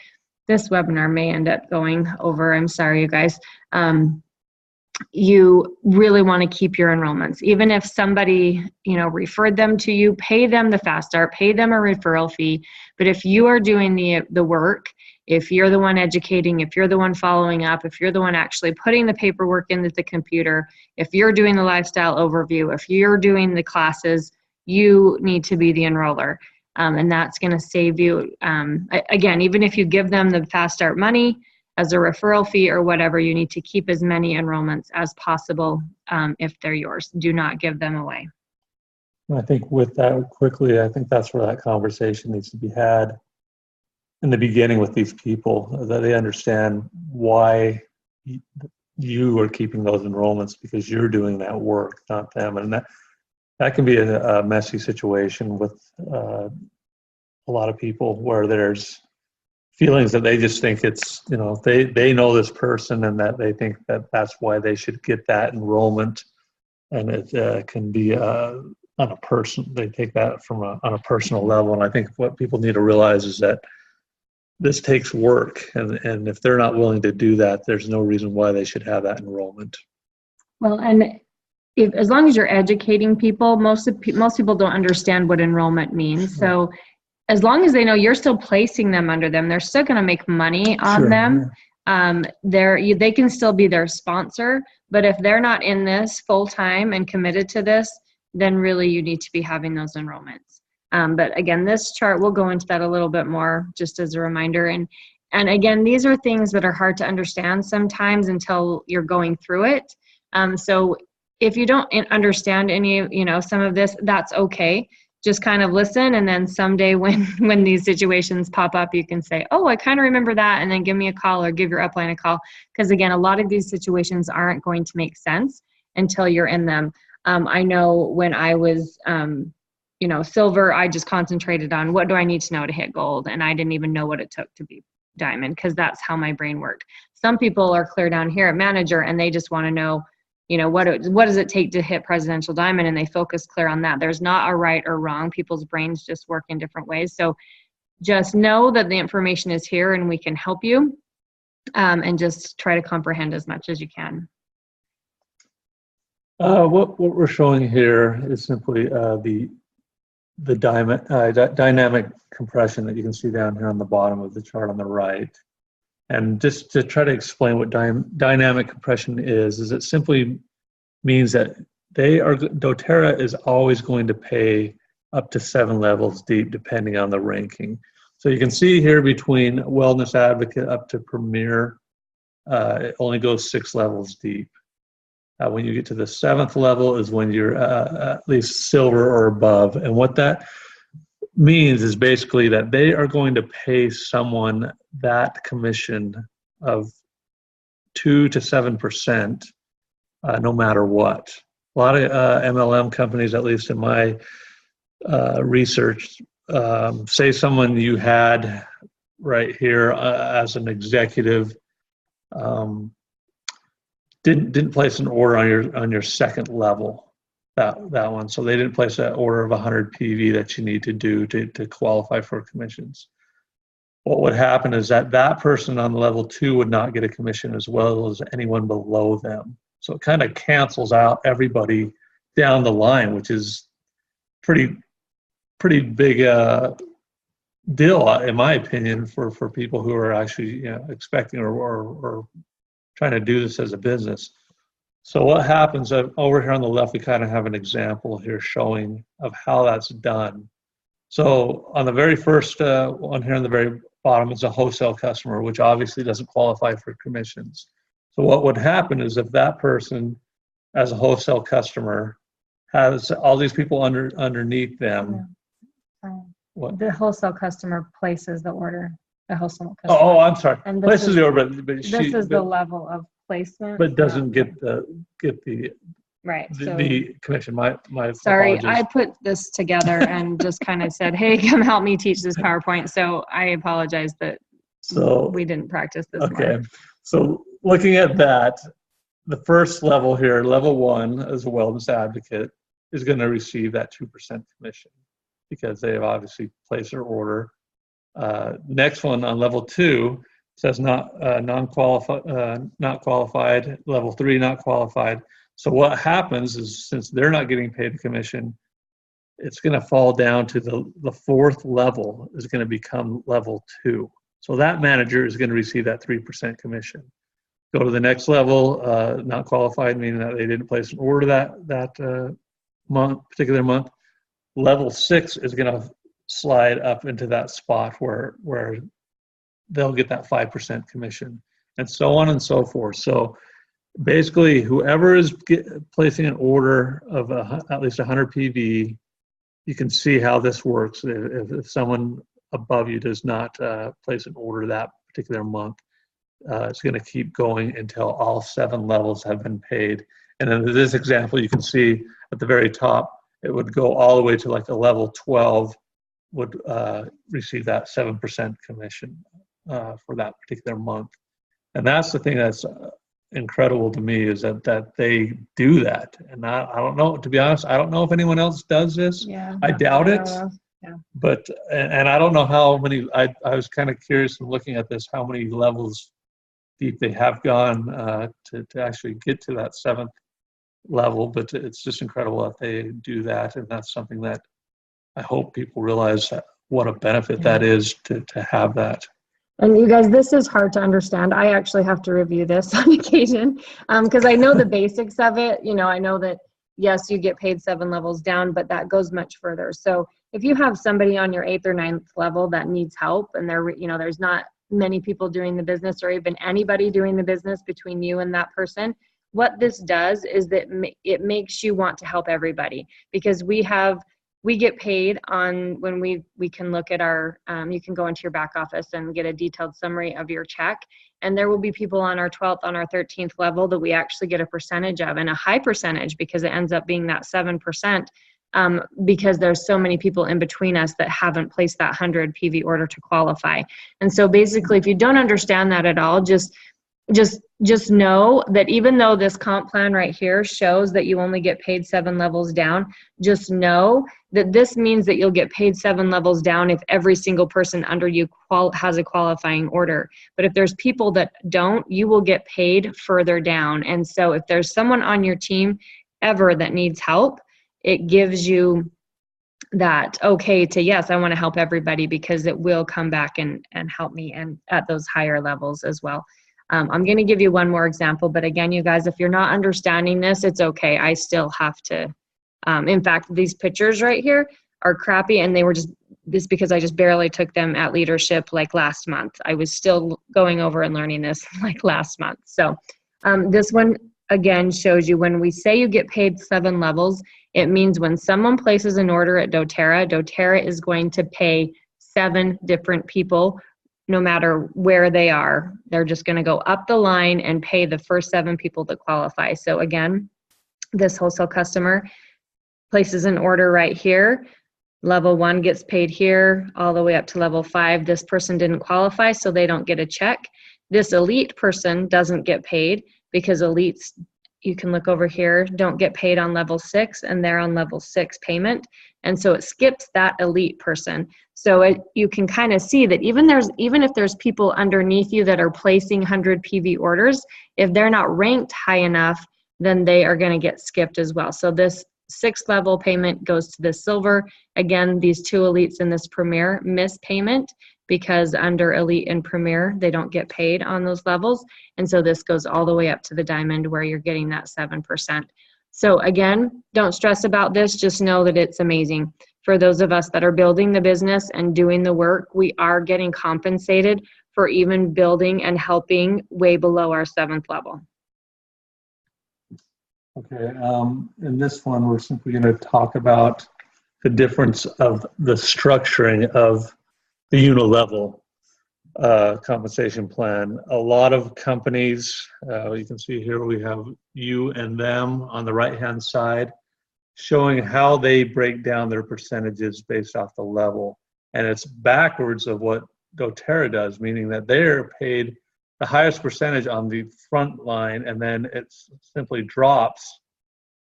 this webinar may end up going over, I'm sorry you guys, you really want to keep your enrollments. Even if somebody, referred them to you, pay them the fast start, pay them a referral fee. But if you are doing the work, if you're the one educating, if you're the one following up, if you're the one actually putting the paperwork into the computer, if you're doing the lifestyle overview, if you're doing the classes, you need to be the enroller. And that's going to save you, again, even if you give them the fast start money as a referral fee or whatever, you need to keep as many enrollments as possible if they're yours. Do not give them away. I think with that quickly, I think that's where that conversation needs to be had in the beginning with these people, that they understand why you are keeping those enrollments, because you're doing that work, not them. And that can be a messy situation with a lot of people where there's feelings that they just think it's, they know this person and that they think that that's why they should get that enrollment. And it can be on a person, they take that from on a personal level. And I think what people need to realize is that this takes work. And if they're not willing to do that, there's no reason why they should have that enrollment. Well, and as long as you're educating people, most people don't understand what enrollment means. So as long as they know you're still placing them under them, they're still going to make money on them. They can still be their sponsor, but if they're not in this full time and committed to this, then really you need to be having those enrollments. But again, this chart, we'll go into that a little bit more just as a reminder. And again, these are things that are hard to understand sometimes until you're going through it. So if you don't understand any, some of this, that's okay. Just kind of listen, and then someday when these situations pop up, you can say, oh, I kind of remember that, and then give me a call or give your upline a call. Because again, a lot of these situations aren't going to make sense until you're in them. I know when I was, silver, I just concentrated on what do I need to know to hit gold, and I didn't even know what it took to be diamond, because that's how my brain worked. Some people are clear down here at manager, and they just want to know, what does it take to hit presidential diamond, and they focus clear on that. There's not a right or wrong. People's brains just work in different ways. So just know that the information is here and we can help you, and just try to comprehend as much as you can. What we're showing here is simply the dynamic compression that you can see down here on the bottom of the chart on the right. And just to try to explain what dynamic compression is it simply means that doTERRA is always going to pay up to 7 levels deep, depending on the ranking. So you can see here between Wellness Advocate up to Premier, it only goes 6 levels deep. When you get to the 7th level is when you're at least silver or above. And what that means is basically that they are going to pay someone that commission of 2 to 7%, no matter what. A lot of MLM companies, at least in my research, say someone you had right here as an executive didn't place an order on your second level, that one. So they didn't place that order of 100 PV that you need to do to qualify for commissions. What would happen is that person on level 2 would not get a commission as well as anyone below them. So it kind of cancels out everybody down the line, which is pretty big deal, in my opinion, for people who are actually expecting or trying to do this as a business. So what happens over here on the left, we kind of have an example here showing of how that's done. So on the very first one here on the very bottom is a wholesale customer, which obviously doesn't qualify for commissions. So what would happen is if that person, as a wholesale customer, has all these people underneath them. What? The wholesale customer places the order. The wholesale customer. Oh, I'm sorry. And places the order, but this is the level of placement. But doesn't get the right. The commission. My sorry, apologies. I put this together and just kind of said, "Hey, come help me teach this PowerPoint." So I apologize that we didn't practice this. Okay. More. So looking at that, the first level here, level 1, as a wellness advocate, is going to receive that 2% commission because they have obviously placed their order. Next one on level 2 says not qualified. Level 3, not qualified. So what happens is, since they're not getting paid the commission, it's going to fall down to the fourth level is going to become level 2. So that manager is going to receive that 3% commission. Go to the next level, not qualified, meaning that they didn't place an order that particular month. Level 6 is going to slide up into that spot where they'll get that 5% commission, and so on and so forth. So basically, whoever is placing an order of at least 100 PV, you can see how this works. If someone above you does not place an order that particular month, it's going to keep going until all 7 levels have been paid. And in this example, you can see at the very top, it would go all the way to like a level 12 would receive that 7% commission for that particular month. And that's the thing that's incredible to me, is that they do that. And I don't know, to be honest, I don't know if anyone else does this. Yeah, I doubt it. Yeah. But, and I don't know how many, I was kind of curious in looking at this, how many levels deep they have gone to actually get to that 7th level. But it's just incredible that they do that. And that's something that I hope people realize what a benefit that is to have that. And you guys, this is hard to understand. I actually have to review this on occasion because I know the basics of it. I know that, yes, you get paid 7 levels down, but that goes much further. So if you have somebody on your 8th or 9th level that needs help, and there's not many people doing the business, or even anybody doing the business between you and that person, what this does is that it makes you want to help everybody, because we get paid on when we can look at our, you can go into your back office and get a detailed summary of your check. And there will be people on our 12th, on our 13th level that we actually get a percentage of, and a high percentage, because it ends up being that 7%, because there's so many people in between us that haven't placed that 100 PV order to qualify. And so basically, if you don't understand that at all, just know that even though this comp plan right here shows that you only get paid 7 levels down, just know that this means that you'll get paid 7 levels down if every single person under you has a qualifying order. But if there's people that don't, you will get paid further down. And so if there's someone on your team ever that needs help, it gives you that okay to, yes, I want to help everybody, because it will come back and help me and at those higher levels as well. I'm going to give you one more example, but again, you guys, if you're not understanding this, it's okay. I still have to, in fact, these pictures right here are crappy, and they were just because I just barely took them at leadership like last month. I was still going over and learning this like last month. So this one, again shows you when we say you get paid 7 levels, it means when someone places an order at doTERRA, doTERRA is going to pay 7 different people no matter where they are. They're just going to go up the line and pay the first 7 people that qualify. So again, this wholesale customer places an order right here. Level 1 gets paid here all the way up to level 5. This person didn't qualify, so they don't get a check. This elite person doesn't get paid because elites, you can look over here, don't get paid on level 6, and they're on level 6 payment. And so it skips that elite person. So you can kind of see that even if there's people underneath you that are placing 100 PV orders, if they're not ranked high enough, then they are going to get skipped as well. So this 6th level payment goes to the silver. Again, these 2 elites in this premier miss payment because under elite and premier, they don't get paid on those levels. And so this goes all the way up to the diamond where you're getting that 7%. So again, don't stress about this. Just know that it's amazing. For those of us that are building the business and doing the work, we are getting compensated for even building and helping way below our 7th level. Okay, in this one, we're simply going to talk about the difference of the structuring of the unilevel compensation plan. A lot of companies, you can see here we have you and them on the right-hand side, showing how they break down their percentages based off the level. And it's backwards of what doTERRA does, meaning that they're paid the highest percentage on the front line, and then it simply drops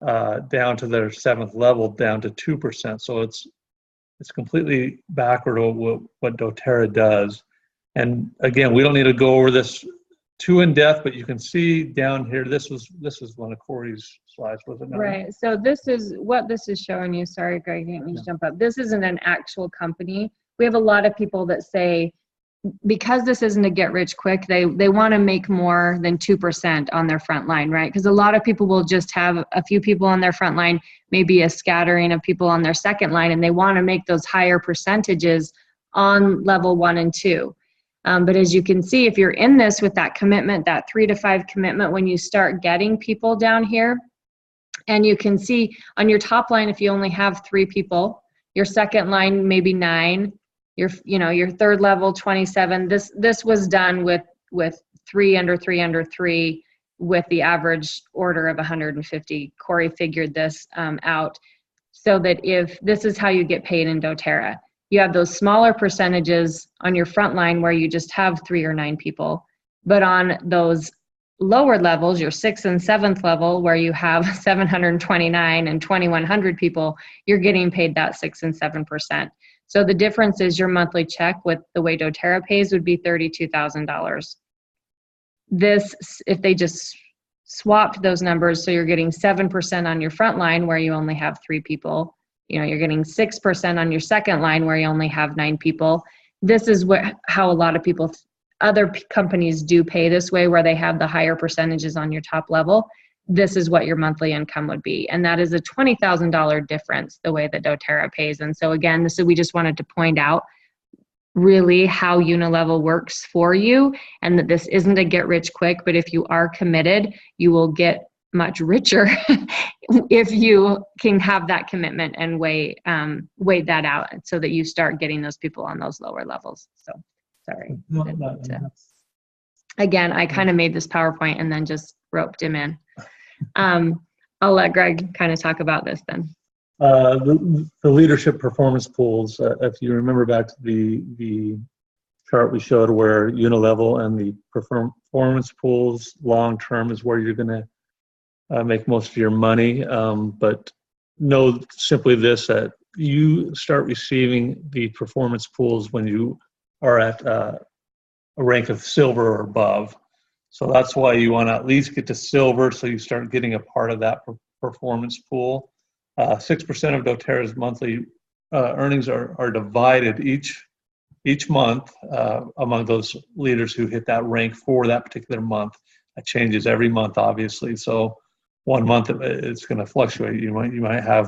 down to their 7th level, down to 2%. So it's completely backward of what doTERRA does. And again, we don't need to go over this too in depth, but you can see down here, this was one of Corey's slides, was it not? Right. So this is what this is showing you. Sorry, Greg, I didn't mean to jump up. This isn't an actual company. We have a lot of people that say, because this isn't a get rich quick, they want to make more than 2% on their front line, right? Because a lot of people will just have a few people on their front line, maybe a scattering of people on their second line, and they want to make those higher percentages on level 1 and 2. But as you can see, if you're in this with that commitment, that 3 to 5 commitment, when you start getting people down here, and you can see on your top line, if you only have 3 people, your second line maybe 9, your 3rd level 27. This was done with 3 under 3 under 3 with the average order of 150. Corey figured this out so that if this is how you get paid in doTERRA. You have those smaller percentages on your front line where you just have 3 or 9 people, but on those lower levels, your 6th and 7th level where you have 729 and 2100 people, you're getting paid that 6 and 7%. So the difference is your monthly check with the way doTERRA pays would be $32,000. This, if they just swapped those numbers, so you're getting 7% on your front line where you only have 3 people, you're getting 6% on your second line where you only have 9 people. This is how a lot of people, other companies do pay this way, where they have the higher percentages on your top level. This is what your monthly income would be. And that is a $20,000 difference the way that doTERRA pays. And so again, we just wanted to point out really how unilevel works for you, and that this isn't a get rich quick, but if you are committed, you will get much richer if you can have that commitment and weigh that out so that you start getting those people on those lower levels. So sorry. Again, I kind of made this PowerPoint and then just roped him in. I'll let Greg kind of talk about this then. The leadership performance pools, if you remember back to the chart we showed where unilevel and the performance pools long term is where you're going to make most of your money. But know simply this, that you start receiving the performance pools when you are at a rank of silver or above. So that's why you want to at least get to silver, so you start getting a part of that performance pool. 6% of doTERRA's monthly earnings are divided each month among those leaders who hit that rank for that particular month. That changes every month, obviously. So one month it's going to fluctuate. You might have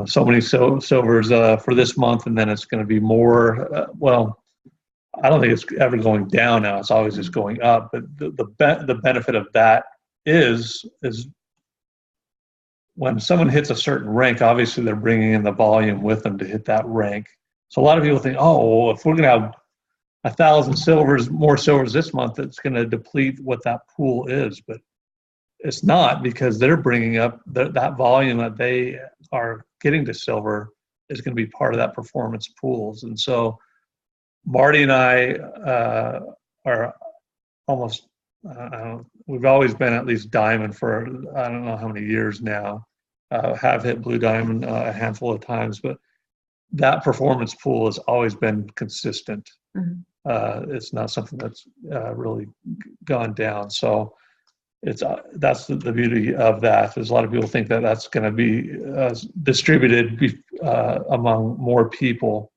so many silvers for this month, and then it's going to be more. Well, I don't think it's ever going down now. It's always just going up. But the benefit of that is when someone hits a certain rank, obviously they're bringing in the volume with them to hit that rank. So a lot of people think, oh, well, if we're going to have 1,000 silvers, more silvers this month, it's going to deplete what that pool is. But it's not, because they're bringing up that volume that they are getting to silver is going to be part of that performance pools. And so Marty and I are almost, we've always been at least diamond for I don't know how many years now. Have hit blue diamond a handful of times, but that performance pool has always been consistent. Mm-hmm. It's not something that's really gone down. So that's the beauty of that. Is a lot of people think that that's going to be distributed among more people,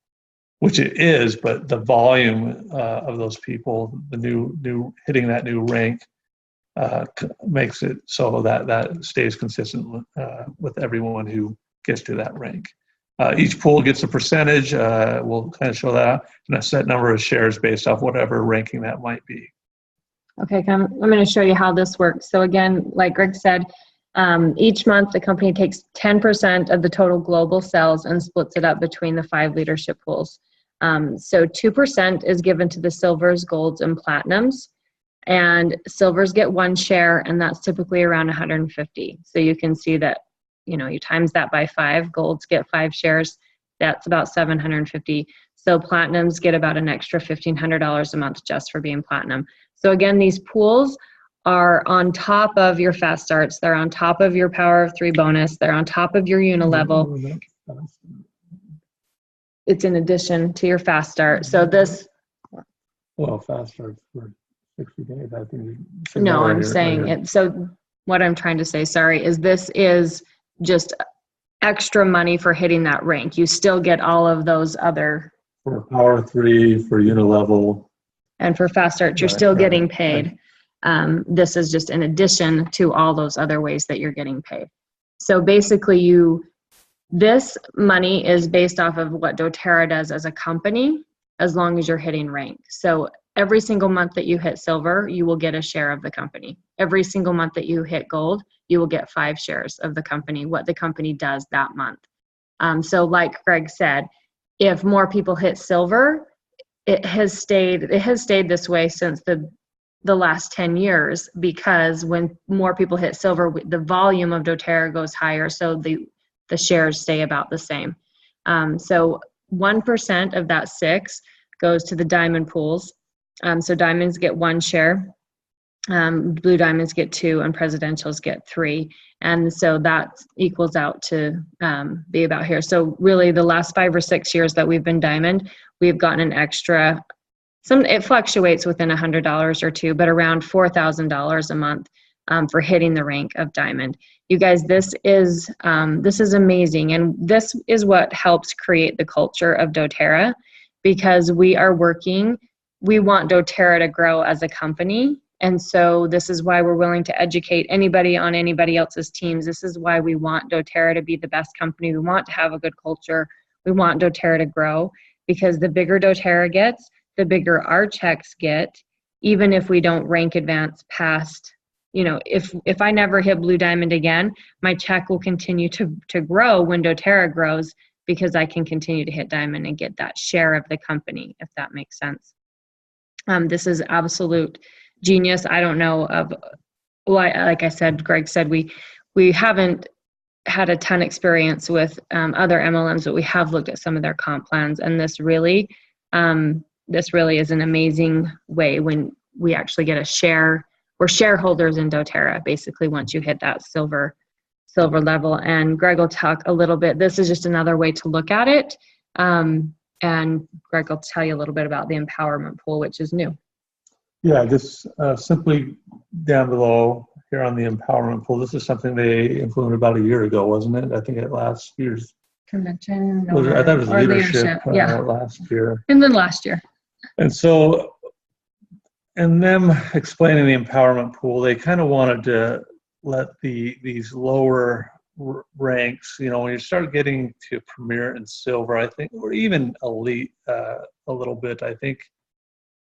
which it is, but the volume of those people, the new hitting that new rank, makes it so that stays consistent with everyone who gets to that rank. Each pool gets a percentage. We'll kind of show that, and a set number of shares based off whatever ranking that might be. Okay, I'm going to show you how this works. So again, like Greg said, each month the company takes 10% of the total global sales and splits it up between the 5 leadership pools. So 2% is given to the silvers, golds, and platinums. And silvers get 1 share, and that's typically around 150. So you can see that, you times that by 5. Golds get 5 shares. That's about 750. So platinums get about an extra $1,500 a month just for being platinum. So again, these pools are on top of your fast starts. They're on top of your power of 3 bonus. They're on top of your unilevel. It's in addition to your fast start. So this. Well, fast starts for 60 days. I think. No, I'm saying it. So what I'm trying to say, sorry, is this is just extra money for hitting that rank. You still get all of those other. For power 3, for unilevel. And for fast start, you're still getting paid. This is just in addition to all those other ways that you're getting paid. So basically this money is based off of what doTERRA does as a company, as long as you're hitting rank. So every single month that you hit silver, you will get a share of the company. Every single month that you hit gold, you will get 5 shares of the company, what the company does that month. So like Greg said, if more people hit silver, it has stayed this way since the last 10 years, because when more people hit silver, the volume of doTERRA goes higher, so the shares stay about the same. So 1% of that 6 goes to the diamond pools. So diamonds get 1 share, blue diamonds get 2, and presidentials get 3. And so that equals out to be about here. So really the last 5 or 6 years that we've been diamond, we've gotten an extra, it fluctuates within $100 or 2, but around $4,000 a month for hitting the rank of diamond. You guys, this is amazing. And this is what helps create the culture of doTERRA, because we want doTERRA to grow as a company. And so this is why we're willing to educate anybody on anybody else's teams. This is why we want doTERRA to be the best company. We want to have a good culture. We want doTERRA to grow, because the bigger doTERRA gets, the bigger our checks get, even if we don't rank advance past, if I never hit blue diamond again, my check will continue to grow when doTERRA grows, because I can continue to hit diamond and get that share of the company, if that makes sense. This is absolute genius. I don't know of, like I said, Greg said, we haven't had a ton experience with other MLMs, but we have looked at some of their comp plans, and this really is an amazing way when we actually get a share. We're shareholders in doTERRA, basically, once you hit that silver level. And Greg will talk a little bit. This is just another way to look at it. And Greg will tell you a little bit about the empowerment pool, which is new. Yeah, just simply down below here on the empowerment pool, this is something they implemented about a year ago, wasn't it? I think at last year's convention. I thought it was leadership yeah. Last year. And then last year. And so, and them explaining the empowerment pool, they kind of wanted to let these lower ranks, when you start getting to premier and silver, I think, or even elite a little bit, I think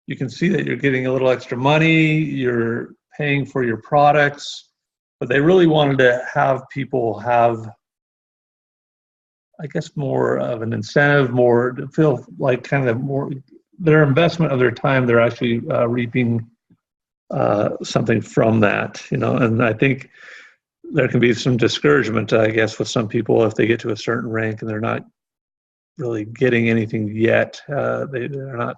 you can see that you're getting a little extra money, you're paying for your products, but they really wanted to have people have, I guess, more of an incentive, more to feel like kind of more their investment of their time. They're actually reaping something from that, and I think there can be some discouragement, I guess, with some people if they get to a certain rank and they're not really getting anything yet. They're not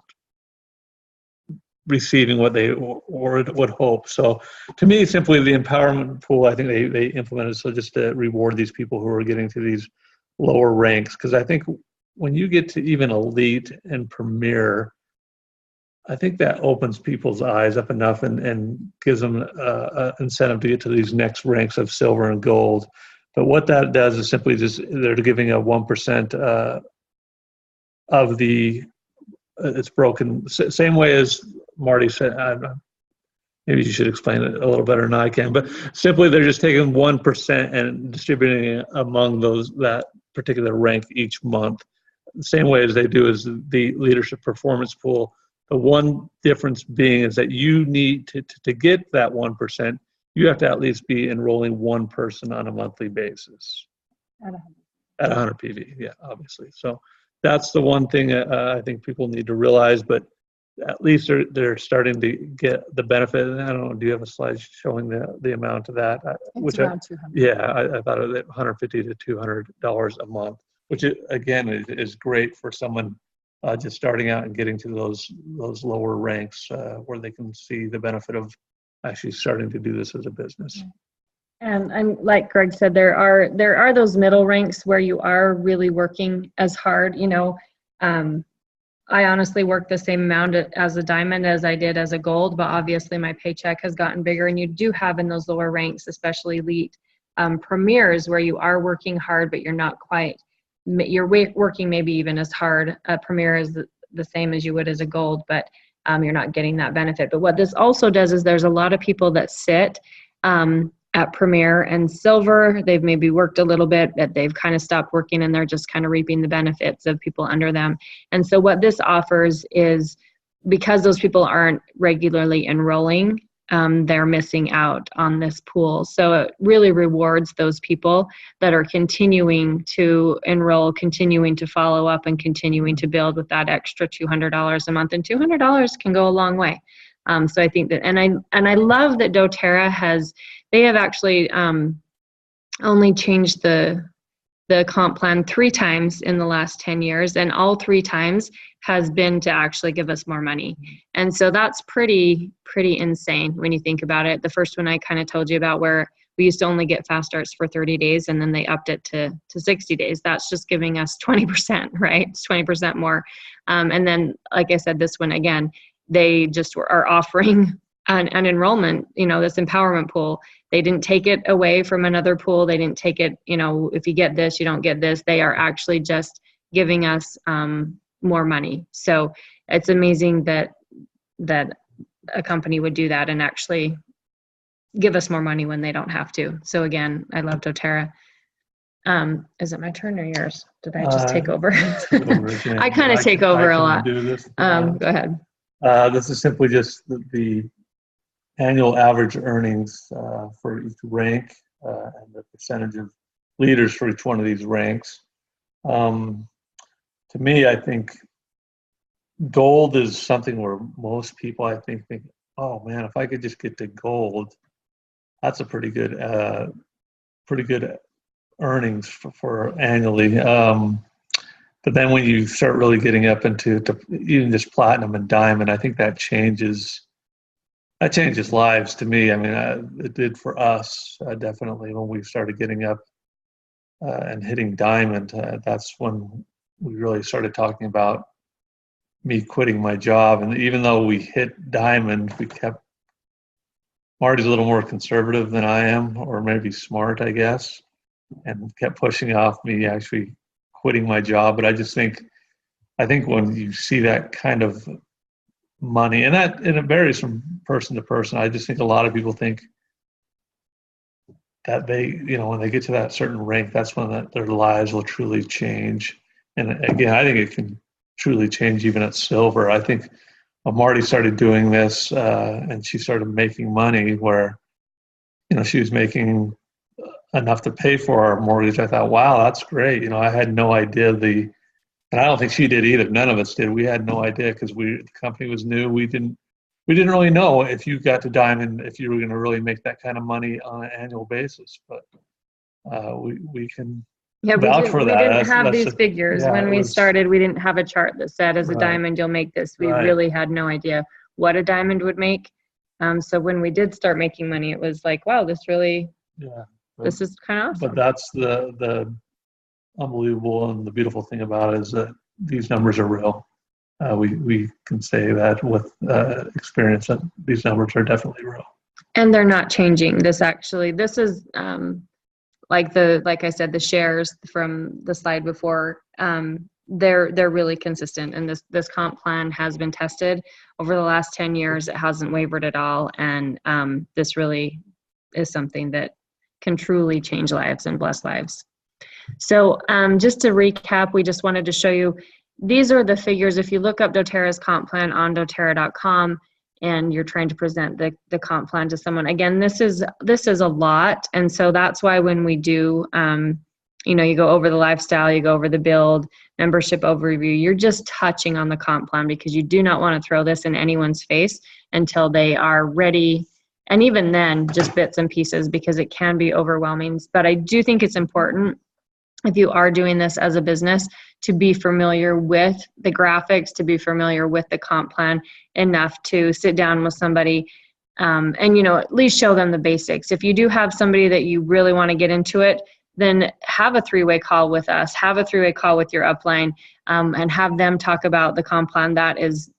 receiving what they would hope. So to me, simply the empowerment pool, I think they implemented so just to reward these people who are getting to these lower ranks. Because I think when you get to even elite and premier, I think that opens people's eyes up enough and gives them an incentive to get to these next ranks of silver and gold. But what that does is simply just they're giving a 1% of the, it's broken. Same way as Marty said, maybe you should explain it a little better than I can, but simply they're just taking 1% and distributing it among that particular rank each month. The same way as they do as the leadership performance pool. The one difference being is that you need to get that 1%, you have to at least be enrolling one person on a monthly basis. At 100 PV, yeah, obviously. So that's the one thing I think people need to realize, but at least they're starting to get the benefit. And I don't know, do you have a slide showing the amount of that? It's around 200. Yeah, I thought of it, $150 to $200 a month, which again is great for someone just starting out and getting to those lower ranks where they can see the benefit of actually starting to do this as a business. And like Greg said, there are those middle ranks where you are really working as hard. I honestly work the same amount as a diamond as I did as a gold, but obviously my paycheck has gotten bigger. And you do have in those lower ranks, especially elite premiers, where you are working hard, but you're not quite. You're working maybe even as hard. A premier is the same as you would as a gold, but you're not getting that benefit. But what this also does is there's a lot of people that sit at premier and silver. They've maybe worked a little bit, but they've kind of stopped working and they're just kind of reaping the benefits of people under them. And so what this offers is, because those people aren't regularly enrolling, they're missing out on this pool. So it really rewards those people that are continuing to enroll, continuing to follow up, and continuing to build with that extra $200 a month. And $200 can go a long way. So I think that, and I love that doTERRA they have actually only changed the comp plan 3 times in the last 10 years, and all 3 times has been to actually give us more money. And so that's pretty insane when you think about it. The first one I kind of told you about, where we used to only get fast starts for 30 days and then they upped it to 60 days. That's just giving us 20%, right? It's 20% more. And then, like I said, this one, again, they just are offering an enrollment, this empowerment pool. They didn't take it away from another pool. They didn't take it, if you get this, you don't get this. They are actually just giving us more money. So it's amazing that a company would do that and actually give us more money when they don't have to. So again, I love doTERRA. Is it my turn or yours? Did I just take over? I kind of take over a lot. Go ahead. This is simply just the annual average earnings for each rank and the percentage of leaders for each one of these ranks. To me, I think gold is something where most people, I think, oh man, if I could just get to gold, that's a pretty good earnings for annually. But then when you start really getting up into even just platinum and diamond, I think that changes lives to me. I mean, it did for us, definitely, when we started getting up and hitting diamond. That's when we really started talking about me quitting my job. And even though we hit diamond, Marty's a little more conservative than I am, or maybe smart, I guess, and kept pushing off me actually quitting my job. But I think when you see that kind of money, and it varies from person to person, I just think a lot of people think that when they get to that certain rank, that's when their lives will truly change. And again, I think it can truly change even at silver. I think when Marty started doing this and she started making money, where she was making enough to pay for our mortgage. I thought, wow, that's great. I had no idea and I don't think she did either. None of us did. We had no idea because the company was new. We didn't really know if you got to Diamond, if you were going to really make that kind of money on an annual basis. But we can vouch for that. We didn't have these figures. Yeah, when we started, we didn't have a chart that said, as a Right. diamond, you'll make this. We Right. really had no idea what a diamond would make. So when we did start making money, it was like, wow, this is kind of awesome. But that's the unbelievable and the beautiful thing about it is that these numbers are real. We can say that with experience that these numbers are definitely real. And they're not changing. This is like I said, the shares from the slide before, they're really consistent. And this comp plan has been tested over the last 10 years. It hasn't wavered at all. And this really is something that can truly change lives and bless lives. So just to recap, we just wanted to show you, these are the figures. If you look up doTERRA's comp plan on doTERRA.com and you're trying to present the comp plan to someone, again, this is a lot. And so that's why when we do, you go over the lifestyle, you go over the build, membership overview, you're just touching on the comp plan because you do not want to throw this in anyone's face until they are ready. And even then, just bits and pieces because it can be overwhelming. But I do think it's important, if you are doing this as a business, to be familiar with the graphics, to be familiar with the comp plan enough to sit down with somebody and, at least show them the basics. If you do have somebody that you really want to get into it, then have a 3-way call with us, have a 3-way call with your upline, and have them talk about the comp plan. That is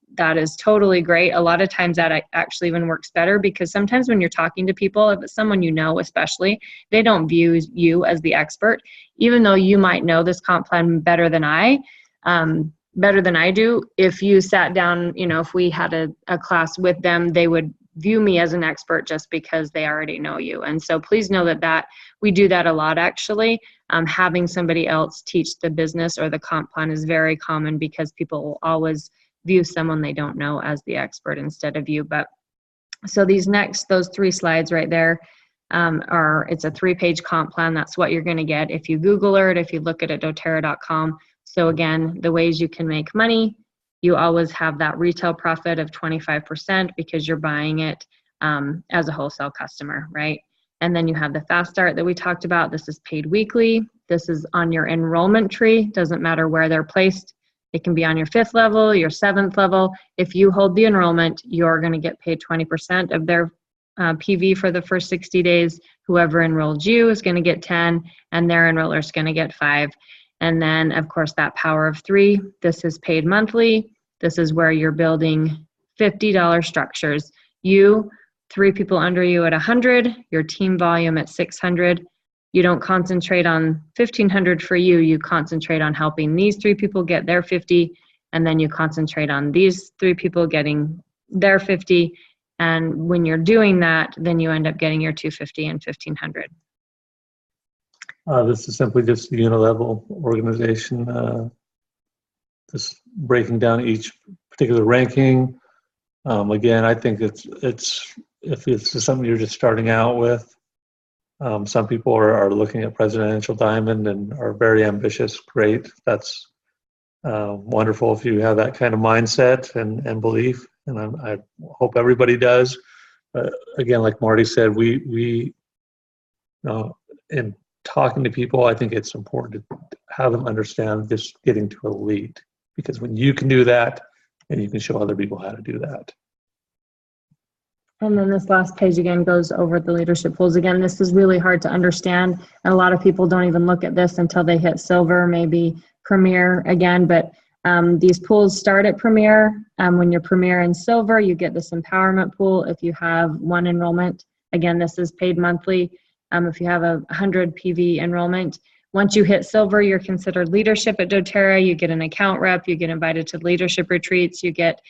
totally great. A lot of times that actually even works better because sometimes when you're talking to people, if it's someone especially, they don't view you as the expert, even though you might know this comp plan better than I do. If you sat down, if we had a class with them, they would view me as an expert just because they already know you. And so please know that we do that a lot, actually. Having somebody else teach the business or the comp plan is very common because people will always view someone they don't know as the expert instead of you. But so those 3 slides right there it's a 3-page comp plan. That's what you're going to get if you Google it, if you look at doTERRA.com. So again, the ways you can make money, you always have that retail profit of 25% because you're buying it as a wholesale customer, right? And then you have the fast start that we talked about. This is paid weekly. This is on your enrollment tree. Doesn't matter where they're placed. It can be on your 5th level, your 7th level. If you hold the enrollment, you're going to get paid 20% of their PV for the first 60 days. Whoever enrolled you is going to get 10, and their enroller is going to get 5. And then, of course, that power of 3. This is paid monthly. This is where you're building $50 structures. 3 people under you at 100, your team volume at 600. You don't concentrate on 1,500 for you. You concentrate on helping these 3 people get their 50, and then you concentrate on these 3 people getting their 50. And when you're doing that, then you end up getting your 250 and 1,500. This is simply just a unilevel organization, just breaking down each particular ranking. Again, I think it's if it's something you're just starting out with. Some people are looking at Presidential Diamond and are very ambitious. Great, that's wonderful if you have that kind of mindset and belief, and I hope everybody does. Again, like Marty said, we in talking to people, I think it's important to have them understand this getting to elite, because when you can do that, then you can show other people how to do that. And then this last page again goes over the leadership pools. Again, this is really hard to understand, and a lot of people don't even look at this until they hit silver, maybe premier again. But these pools start at premier. When you're premier and silver, you get this empowerment pool. If you have 1 enrollment, again, this is paid monthly. If you have 100 PV enrollment, once you hit silver, you're considered leadership at doTERRA. You get an account rep. You get invited to leadership retreats. You get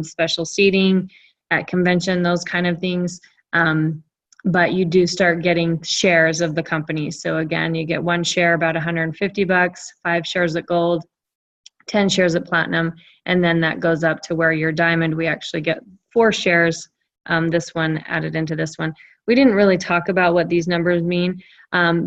special seating at convention, those kind of things. But you do start getting shares of the company. So again, you get 1 share, about $150, 5 shares at gold, 10 shares at platinum, and then that goes up to where you're diamond. We actually get 4 shares, this one added into this one. we didn't really talk about what these numbers mean.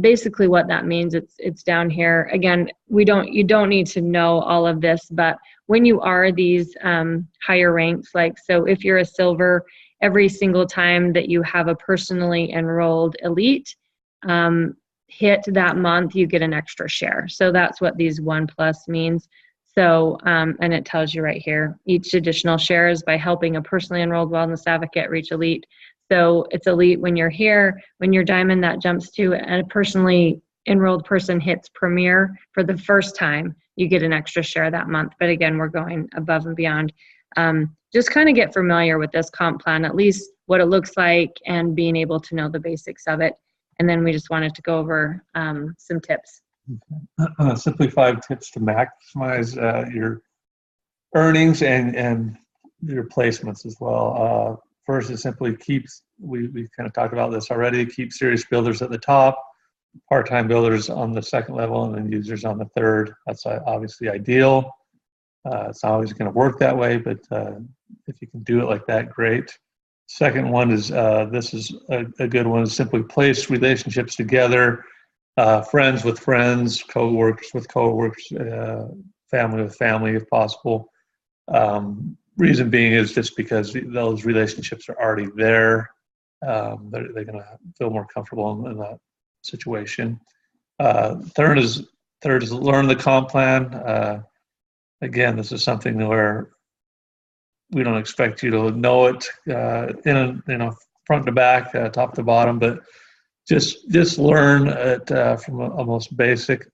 Basically what that means, it's down here. Again, you don't need to know all of this, but when you are these higher ranks, like, so if you're a silver, every single time that you have a personally enrolled elite hit that month, you get an extra share. So that's what these 1+ means. So, and it tells you right here, each additional share is by helping a personally enrolled wellness advocate reach elite. So it's elite when you're here. When you're diamond, that jumps to, and a personally enrolled person hits premier for the first time, you get an extra share that month. But again, we're going above and beyond. Just kind of get familiar with this comp plan, at least what it looks like, and being able to know the basics of it. And then we just wanted to go over some tips. Simply 5 tips to maximize your earnings and your placements as well. First is simply we kind of talked about this already, keep serious builders at the top, part-time builders on the second level, and then users on the third. That's obviously ideal. It's not always going to work that way, but if you can do it like that, great. Second one is, this is a good one, is simply place relationships together, friends with friends, co-workers with co-workers, family with family if possible. Reason being is just because those relationships are already there. They're going to feel more comfortable in that situation. Third is learn the comp plan. Again, this is something where we don't expect you to know it front to back, top to bottom, but just learn it from a most basic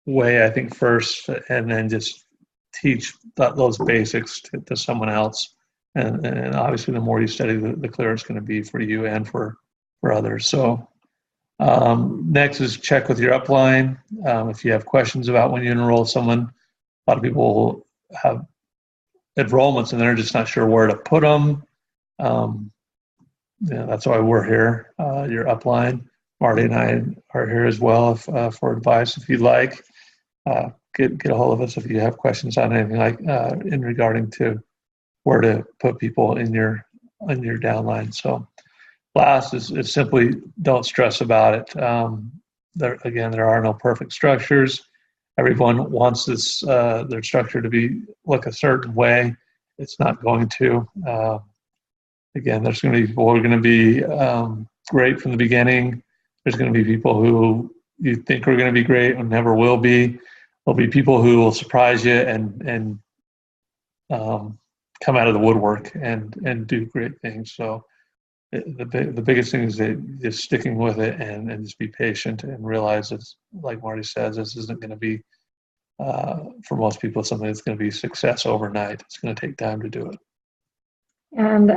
way, I think, first, and then just teach those basics to someone else. And obviously, the more you study, the clearer it's going to be for you and for others. So next is check with your upline. If you have questions about when you enroll someone, a lot of people have enrollments and they're just not sure where to put them. That's why we're here, your upline. Marty and I are here as well for advice if you'd like. Get a hold of us if you have questions on anything like in regarding to where to put people in your downline. So last is simply don't stress about it. There are no perfect structures. Everyone wants their structure to look a certain way. It's not going to. Again, there's going to be people who are going to be great from the beginning. There's going to be people who you think are going to be great and never will be. There'll be people who will surprise you and come out of the woodwork and do great things. So the biggest thing is that just sticking with it and just be patient and realize it's, like Marty says, this isn't going to be for most people something that's going to be success overnight. It's going to take time to do it. And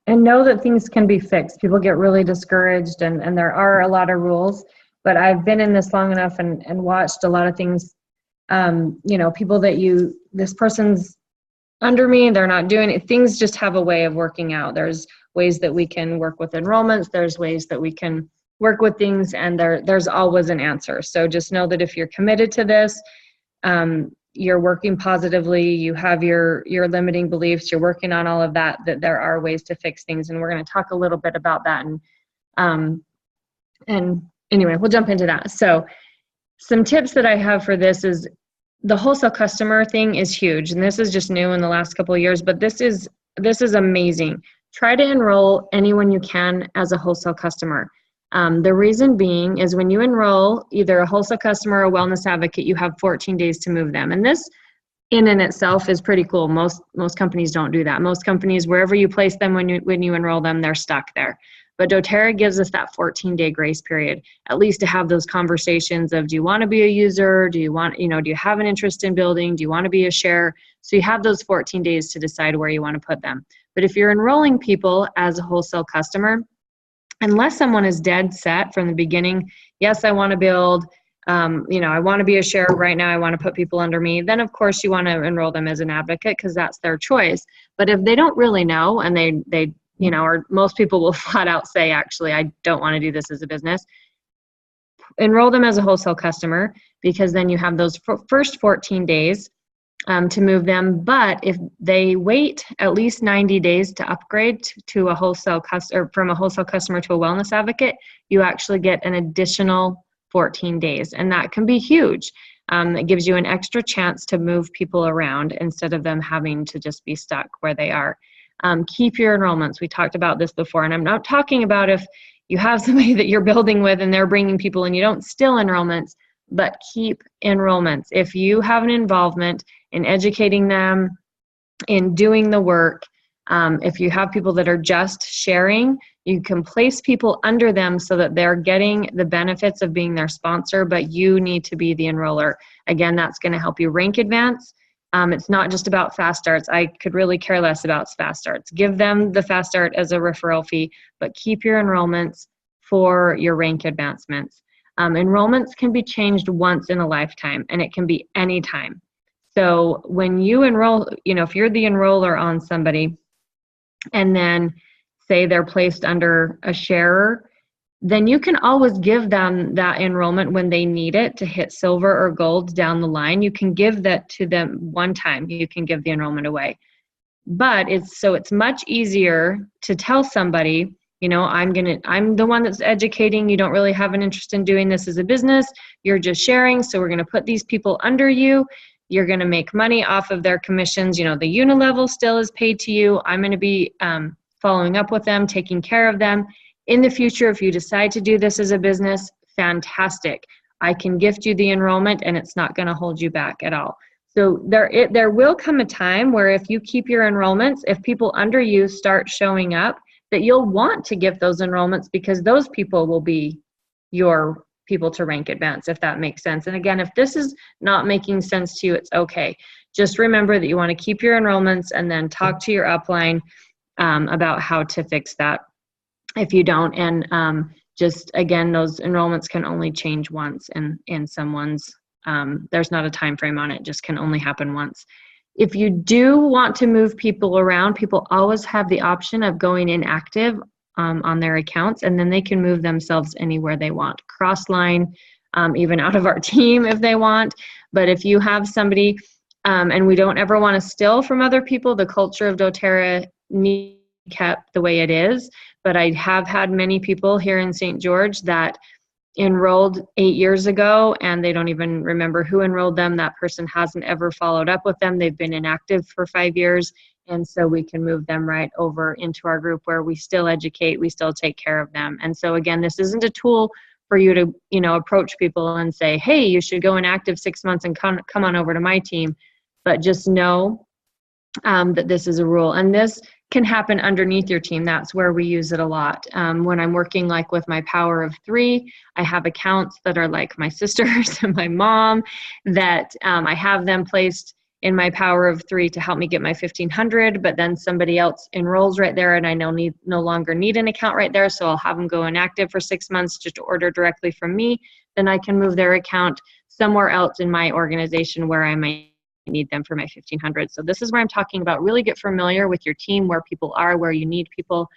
know that things can be fixed. People get really discouraged, and there are a lot of rules. But I've been in this long enough and watched a lot of things. People that this person's under me, they're not doing it. Things just have a way of working out. There's ways that we can work with enrollments. There's ways that we can work with things, and there's always an answer. So just know that if you're committed to this, you're working positively, you have your limiting beliefs, you're working on all of that there are ways to fix things. And we're going to talk a little bit about that. And anyway, we'll jump into that. So some tips that I have for this is the wholesale customer thing is huge. And this is just new in the last couple of years, but this is amazing. Try to enroll anyone you can as a wholesale customer. The reason being is when you enroll either a wholesale customer or a wellness advocate, you have 14 days to move them. And this in and itself is pretty cool. Most companies don't do that. Most companies, wherever you place them when you enroll them, they're stuck there. But doTERRA gives us that 14-day grace period, at least to have those conversations of, do you want to be a user? Do you have an interest in building? Do you want to be a share? So you have those 14 days to decide where you want to put them. But if you're enrolling people as a wholesale customer, unless someone is dead set from the beginning, yes, I want to build, I want to be a share right now, I want to put people under me, then of course you want to enroll them as an advocate because that's their choice. But if they don't really know and they or most people will flat out say, actually, I don't want to do this as a business, enroll them as a wholesale customer, because then you have those first 14 days to move them. But if they wait at least 90 days to upgrade to a wholesale customer, from a wholesale customer to a wellness advocate, you actually get an additional 14 days. And that can be huge. It gives you an extra chance to move people around instead of them having to just be stuck where they are. Keep your enrollments. We talked about this before, and I'm not talking about if you have somebody that you're building with and they're bringing people and you don't still enrollments, but keep enrollments. If you have an involvement in educating them, in doing the work, if you have people that are just sharing, you can place people under them so that they're getting the benefits of being their sponsor, but you need to be the enroller. Again, that's going to help you rank advance. It's not just about fast starts. I could really care less about fast starts. Give them the fast start as a referral fee, but keep your enrollments for your rank advancements. Enrollments can be changed once in a lifetime, and it can be any time. So when you enroll, if you're the enroller on somebody, and then say they're placed under a sharer, then you can always give them that enrollment when they need it to hit silver or gold down the line. You can give that to them one time. You can give the enrollment away. But it's much easier to tell somebody, I'm the one that's educating. You don't really have an interest in doing this as a business. You're just sharing. So we're going to put these people under you. You're going to make money off of their commissions. The unilevel still is paid to you. I'm going to be following up with them, taking care of them. In the future, if you decide to do this as a business, fantastic. I can gift you the enrollment and it's not going to hold you back at all. So there will come a time where if you keep your enrollments, if people under you start showing up, that you'll want to give those enrollments because those people will be your people to rank advance, if that makes sense. And again, if this is not making sense to you, it's okay. Just remember that you want to keep your enrollments and then talk to your upline about how to fix that if you don't. And just again, those enrollments can only change once in someone's, there's not a time frame on it, just can only happen once. If you do want to move people around, people always have the option of going inactive on their accounts, and then they can move themselves anywhere they want. Cross-line, even out of our team if they want. But if you have somebody, and we don't ever want to steal from other people, the culture of doTERRA needs to be kept the way it is. But I have had many people here in St. George that enrolled 8 years ago and they don't even remember who enrolled them. That person hasn't ever followed up with them. They've been inactive for 5 years. And so we can move them right over into our group where we still educate, we still take care of them. And so again, this isn't a tool for you to, approach people and say, hey, you should go inactive 6 months and come on over to my team. But just know that this is a rule. And this can happen underneath your team. That's where we use it a lot. When I'm working like with my Power of 3, I have accounts that are like my sisters and my mom that I have them placed in my Power of 3 to help me get my 1,500, but then somebody else enrolls right there and I no longer need an account right there, so I'll have them go inactive for 6 months just to order directly from me. Then I can move their account somewhere else in my organization where I might need them for my 1,500. So this is where I'm talking about really get familiar with your team, where people are, where you need people,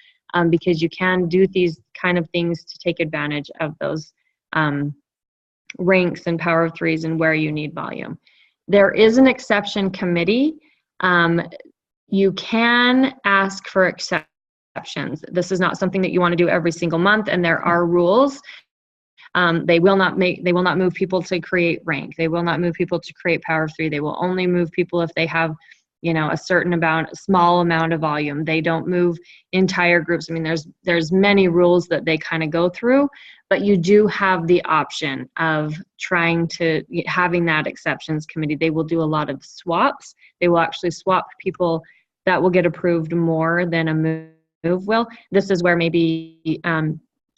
because you can do these kind of things to take advantage of those ranks and Power of 3s and where you need volume. There is an exception committee. You can ask for exceptions. This is not something that you want to do every single month, and there are rules. They will not move people to create rank. They will not move people to create Power of 3. They will only move people if they have, a small amount of volume. They don't move entire groups. I mean, there's many rules that they kind of go through, but you do have the option of having that exceptions committee. They will do a lot of swaps. They will actually swap people that will get approved more than a move will. This is where maybe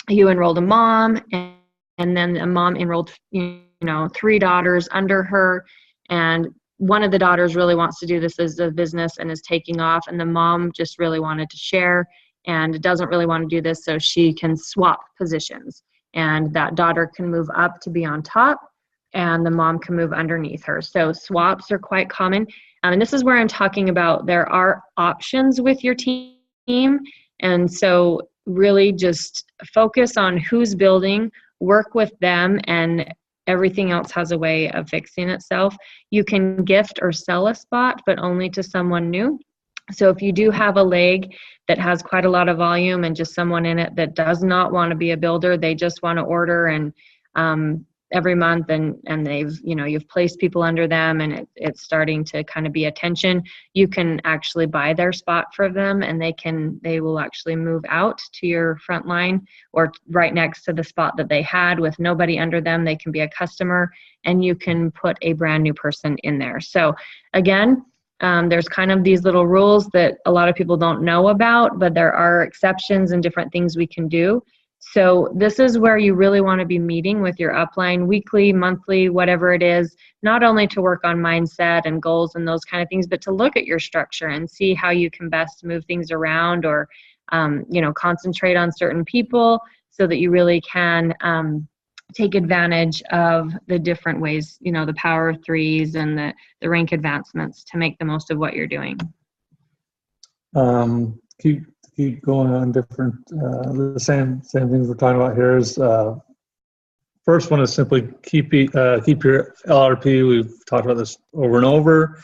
you enrolled a mom and then a mom enrolled 3 daughters under her, and one of the daughters really wants to do this as a business and is taking off, and the mom just really wanted to share and doesn't really want to do this, so she can swap positions, and that daughter can move up to be on top and the mom can move underneath her. So swaps are quite common, and this is where I'm talking about there are options with your team. And so really just focus on who's building, work with them, and everything else has a way of fixing itself. You can gift or sell a spot, but only to someone new. So if you do have a leg that has quite a lot of volume and just someone in it that does not want to be a builder, they just want to order and every month, and they've, you've placed people under them, and it's starting to kind of be attention, you can actually buy their spot for them, and they will actually move out to your front line or right next to the spot that they had with nobody under them. They can be a customer, and you can put a brand new person in there. So again, there's kind of these little rules that a lot of people don't know about, but there are exceptions and different things we can do. So this is where you really want to be meeting with your upline weekly, monthly, whatever it is, not only to work on mindset and goals and those kind of things, but to look at your structure and see how you can best move things around or, concentrate on certain people so that you really can take advantage of the different ways, the power of threes and the rank advancements to make the most of what you're doing. Keep going on different, the same things we're talking about here is, first one is simply keep your LRP. We've talked about this over and over,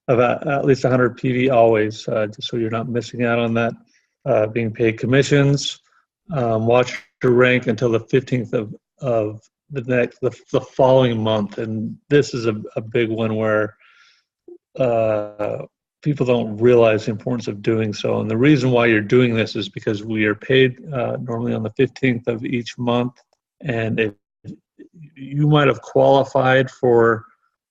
about at least 100 PV always, just so you're not missing out on that, being paid commissions. Watch your rank until the 15th of the following month. And this is a big one where, people don't realize the importance of doing so. And the reason why you're doing this is because we are paid normally on the 15th of each month. And if you might have qualified for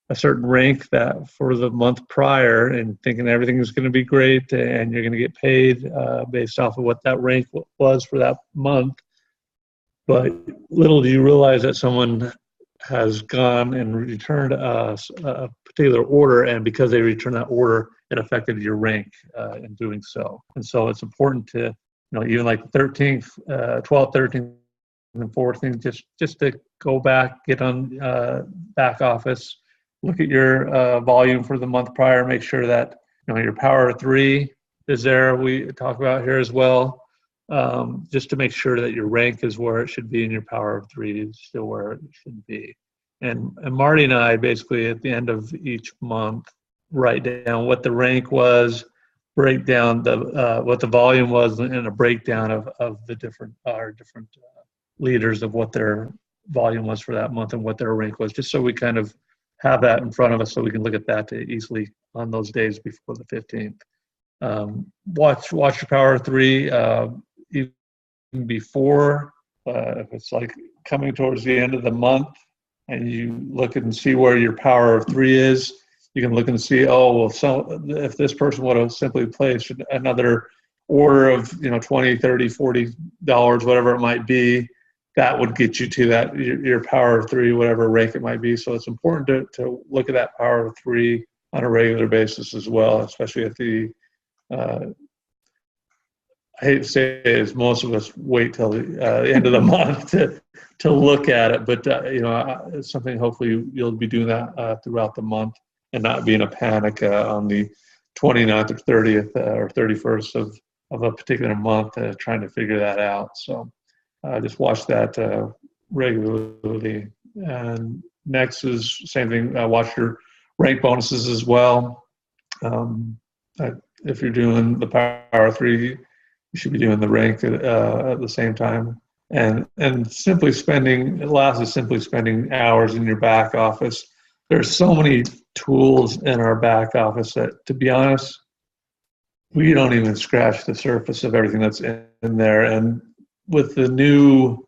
a certain rank that for the month prior and thinking everything is going to be great and you're going to get paid based off of what that rank was for that month. But little do you realize that someone has gone and returned us a particular order, and because they returned that order, it affected your rank in doing so. And so it's important to, even like 13th, 12th, 13th, and 14th, just to go back, get on back office, look at your volume for the month prior, make sure that your power of three is there. We talk about here as well, just to make sure that your rank is where it should be and your power of three is still where it should be. And Marty and I basically at the end of each month write down what the rank was, break down what the volume was, and a breakdown of the different leaders of what their volume was for that month and what their rank was, just so we kind of have that in front of us so we can look at that easily on those days before the 15th. Watch your power of three even before, if it's like coming towards the end of the month and you look and see where your power of three is. You can look and see, so if this person would have simply placed another order of, $20, $30, $40, whatever it might be, that would get you to that, your power of three, whatever rank it might be. So it's important to look at that power of three on a regular basis as well, especially at the, I hate to say it, as most of us wait till the end of the month to look at it, but it's something hopefully you'll be doing that throughout the month and not be in a panic on the 29th or 30th or 31st of a particular month trying to figure that out. So just watch that regularly. And next is same thing, watch your rank bonuses as well. If you're doing the power three, you should be doing the rank at the same time. And simply spending hours in your back office. There's so many tools in our back office that, to be honest, we don't even scratch the surface of everything that's in there. And with the new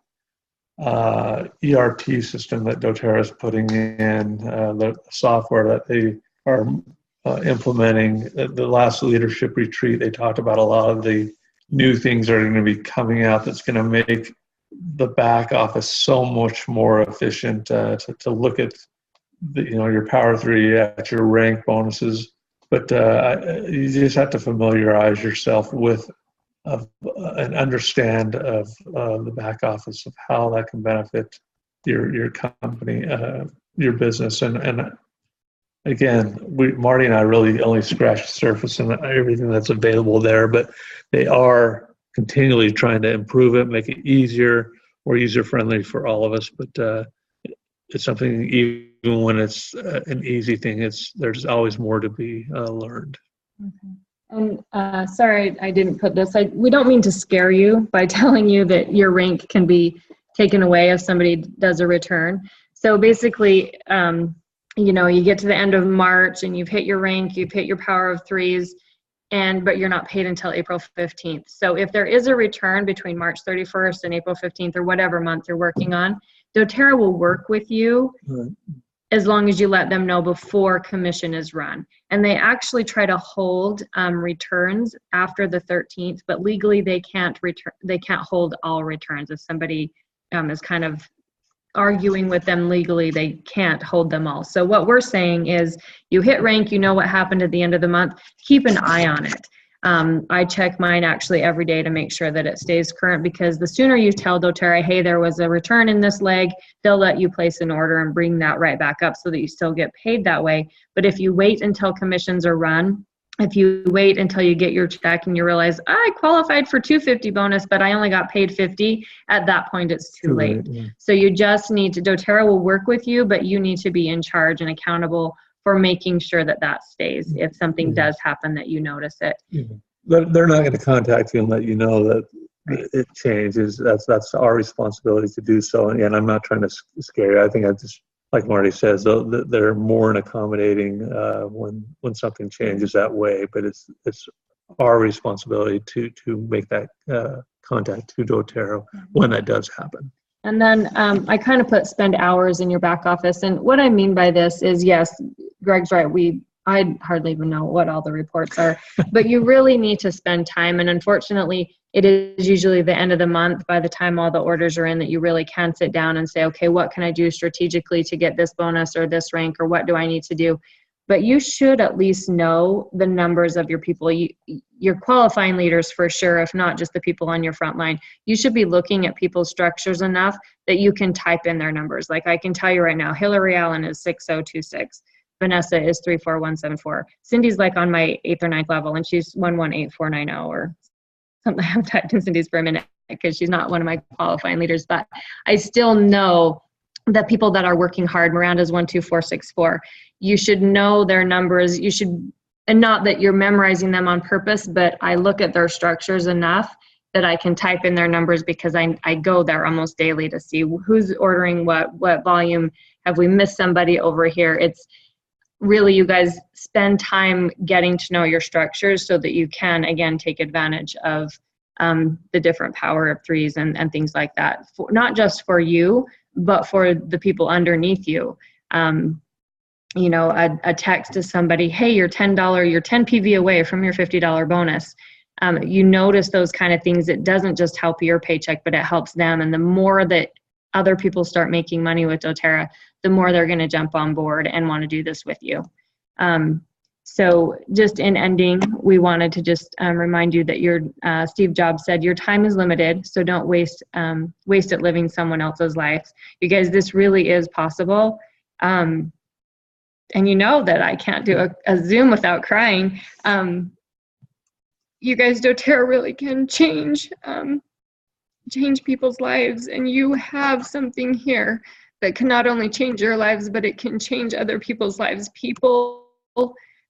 ERP system that doTERRA is putting in, the software that they are implementing, the last leadership retreat, they talked about a lot of the new things that are going to be coming out that's going to make the back office so much more efficient to look at your power three at your rank bonuses. But you just have to familiarize yourself with and understand of the back office of how that can benefit your company, your business. And again, Marty and I really only scratched the surface and everything that's available there, but they are continually trying to improve it, make it easier, more user-friendly for all of us. But it's something, even when it's an easy thing, there's always more to be learned. Okay. And sorry, I didn't put this. We don't mean to scare you by telling you that your rank can be taken away if somebody does a return. So basically, you get to the end of March and you've hit your rank, you've hit your power of threes, but you're not paid until April 15th. So if there is a return between March 31st and April 15th, or whatever month you're working on, doTERRA will work with you. Right. As long as you let them know before commission is run. And they actually try to hold returns after the 13th, but legally they can't hold all returns. If somebody is kind of arguing with them legally, they can't hold them all. So what we're saying is, you hit rank, you know what happened at the end of the month, keep an eye on it. I check mine actually every day to make sure that it stays current, because the sooner you tell doTERRA, hey, there was a return in this leg, they'll let you place an order and bring that right back up so that you still get paid that way. But if you wait until commissions are run, if you wait until you get your check and you realize, I qualified for 250 bonus, but I only got paid 50, at that point it's too late. Yeah. So you just need to, doTERRA will work with you, but you need to be in charge and accountable for making sure that that stays if something does happen that you notice it. Yeah. They're not going to contact you and let you know that it changes. That's our responsibility to do so. And I'm not trying to scare you. I think I just, like Marty says, they're more in accommodating when something changes that way. But it's our responsibility to make that contact to doTERRA when that does happen. And then I kind of put spend hours in your back office. And what I mean by this is, yes, Greg's right. I hardly even know what all the reports are, but you really need to spend time. And unfortunately, it is usually the end of the month, by the time all the orders are in, that you really can sit down and say, okay, what can I do strategically to get this bonus or this rank, or what do I need to do? But you should at least know the numbers of your people, your qualifying leaders for sure, if not just the people on your front line. You should be looking at people's structures enough that you can type in their numbers. Like I can tell you right now, Hillary Allen is 6026. Vanessa is 34174. Cindy's like on my 8th or 9th level, and she's 118490 or something. I haven't typed in Cindy's for a minute because she's not one of my qualifying leaders, but I still know the people that are working hard. Miranda's 12464. You should know their numbers. You should, and not that you're memorizing them on purpose, but I look at their structures enough that I can type in their numbers, because I go there almost daily to see who's ordering what volume. Have we missed somebody over here? It's really, you guys spend time getting to know your structures so that you can, again, take advantage of the different power of threes and things like that. Not just for you, but for the people underneath you. A text to somebody, hey, you're $10 PV away from your $50 bonus. You notice those kind of things. It doesn't just help your paycheck, but it helps them. And the more that other people start making money with doTERRA, the more they're going to jump on board and want to do this with you. So just in ending, we wanted to just remind you that Steve Jobs said, your time is limited, so don't waste it living someone else's life. You guys, this really is possible. And you know that I can't do a Zoom without crying. You guys, doTERRA really can change people's lives, and you have something here that can not only change your lives, but it can change other people's lives. People,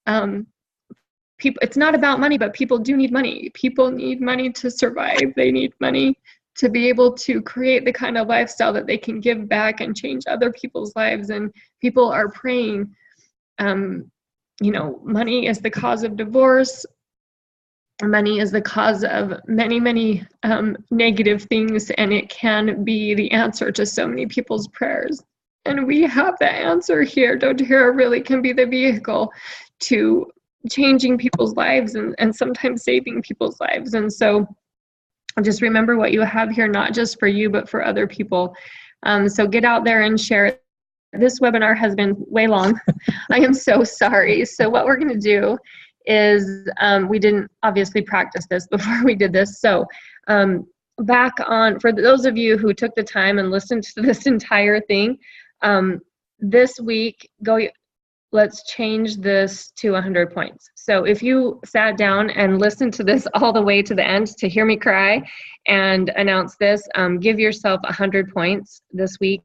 it's not about money, but people do need money. People need money to survive. They need money to be able to create the kind of lifestyle that they can give back and change other people's lives. And people are praying, money is the cause of divorce. Money is the cause of many, many negative things, and it can be the answer to so many people's prayers. And we have the answer here. doTERRA really can be the vehicle to changing people's lives and sometimes saving people's lives. And so just remember what you have here, not just for you, but for other people. So get out there and share it. This webinar has been way long. I am so sorry. So what we're going to do is we didn't obviously practice this before we did this. So back on, for those of you who took the time and listened to this entire thing, this week, let's change this to 100 points. So if you sat down and listened to this all the way to the end to hear me cry and announce this, give yourself 100 points this week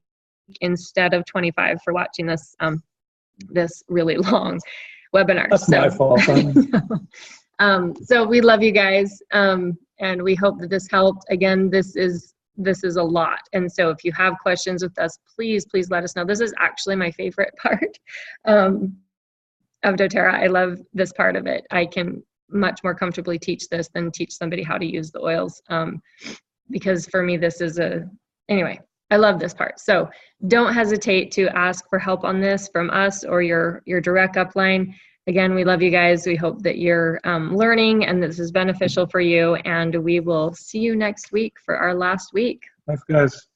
instead of 25 for watching this this really long webinar. That's my fault. So we love you guys, and we hope that this helped. Again, this is a lot, and so if you have questions with us, please let us know. This is actually my favorite part of doTERRA. I love this part of it. I can much more comfortably teach this than teach somebody how to use the oils, because for me this is anyway, I love this part. So don't hesitate to ask for help on this from us or your direct upline. Again, we love you guys. We hope that you're learning and this is beneficial for you, and we will see you next week for our last week. Thanks, guys.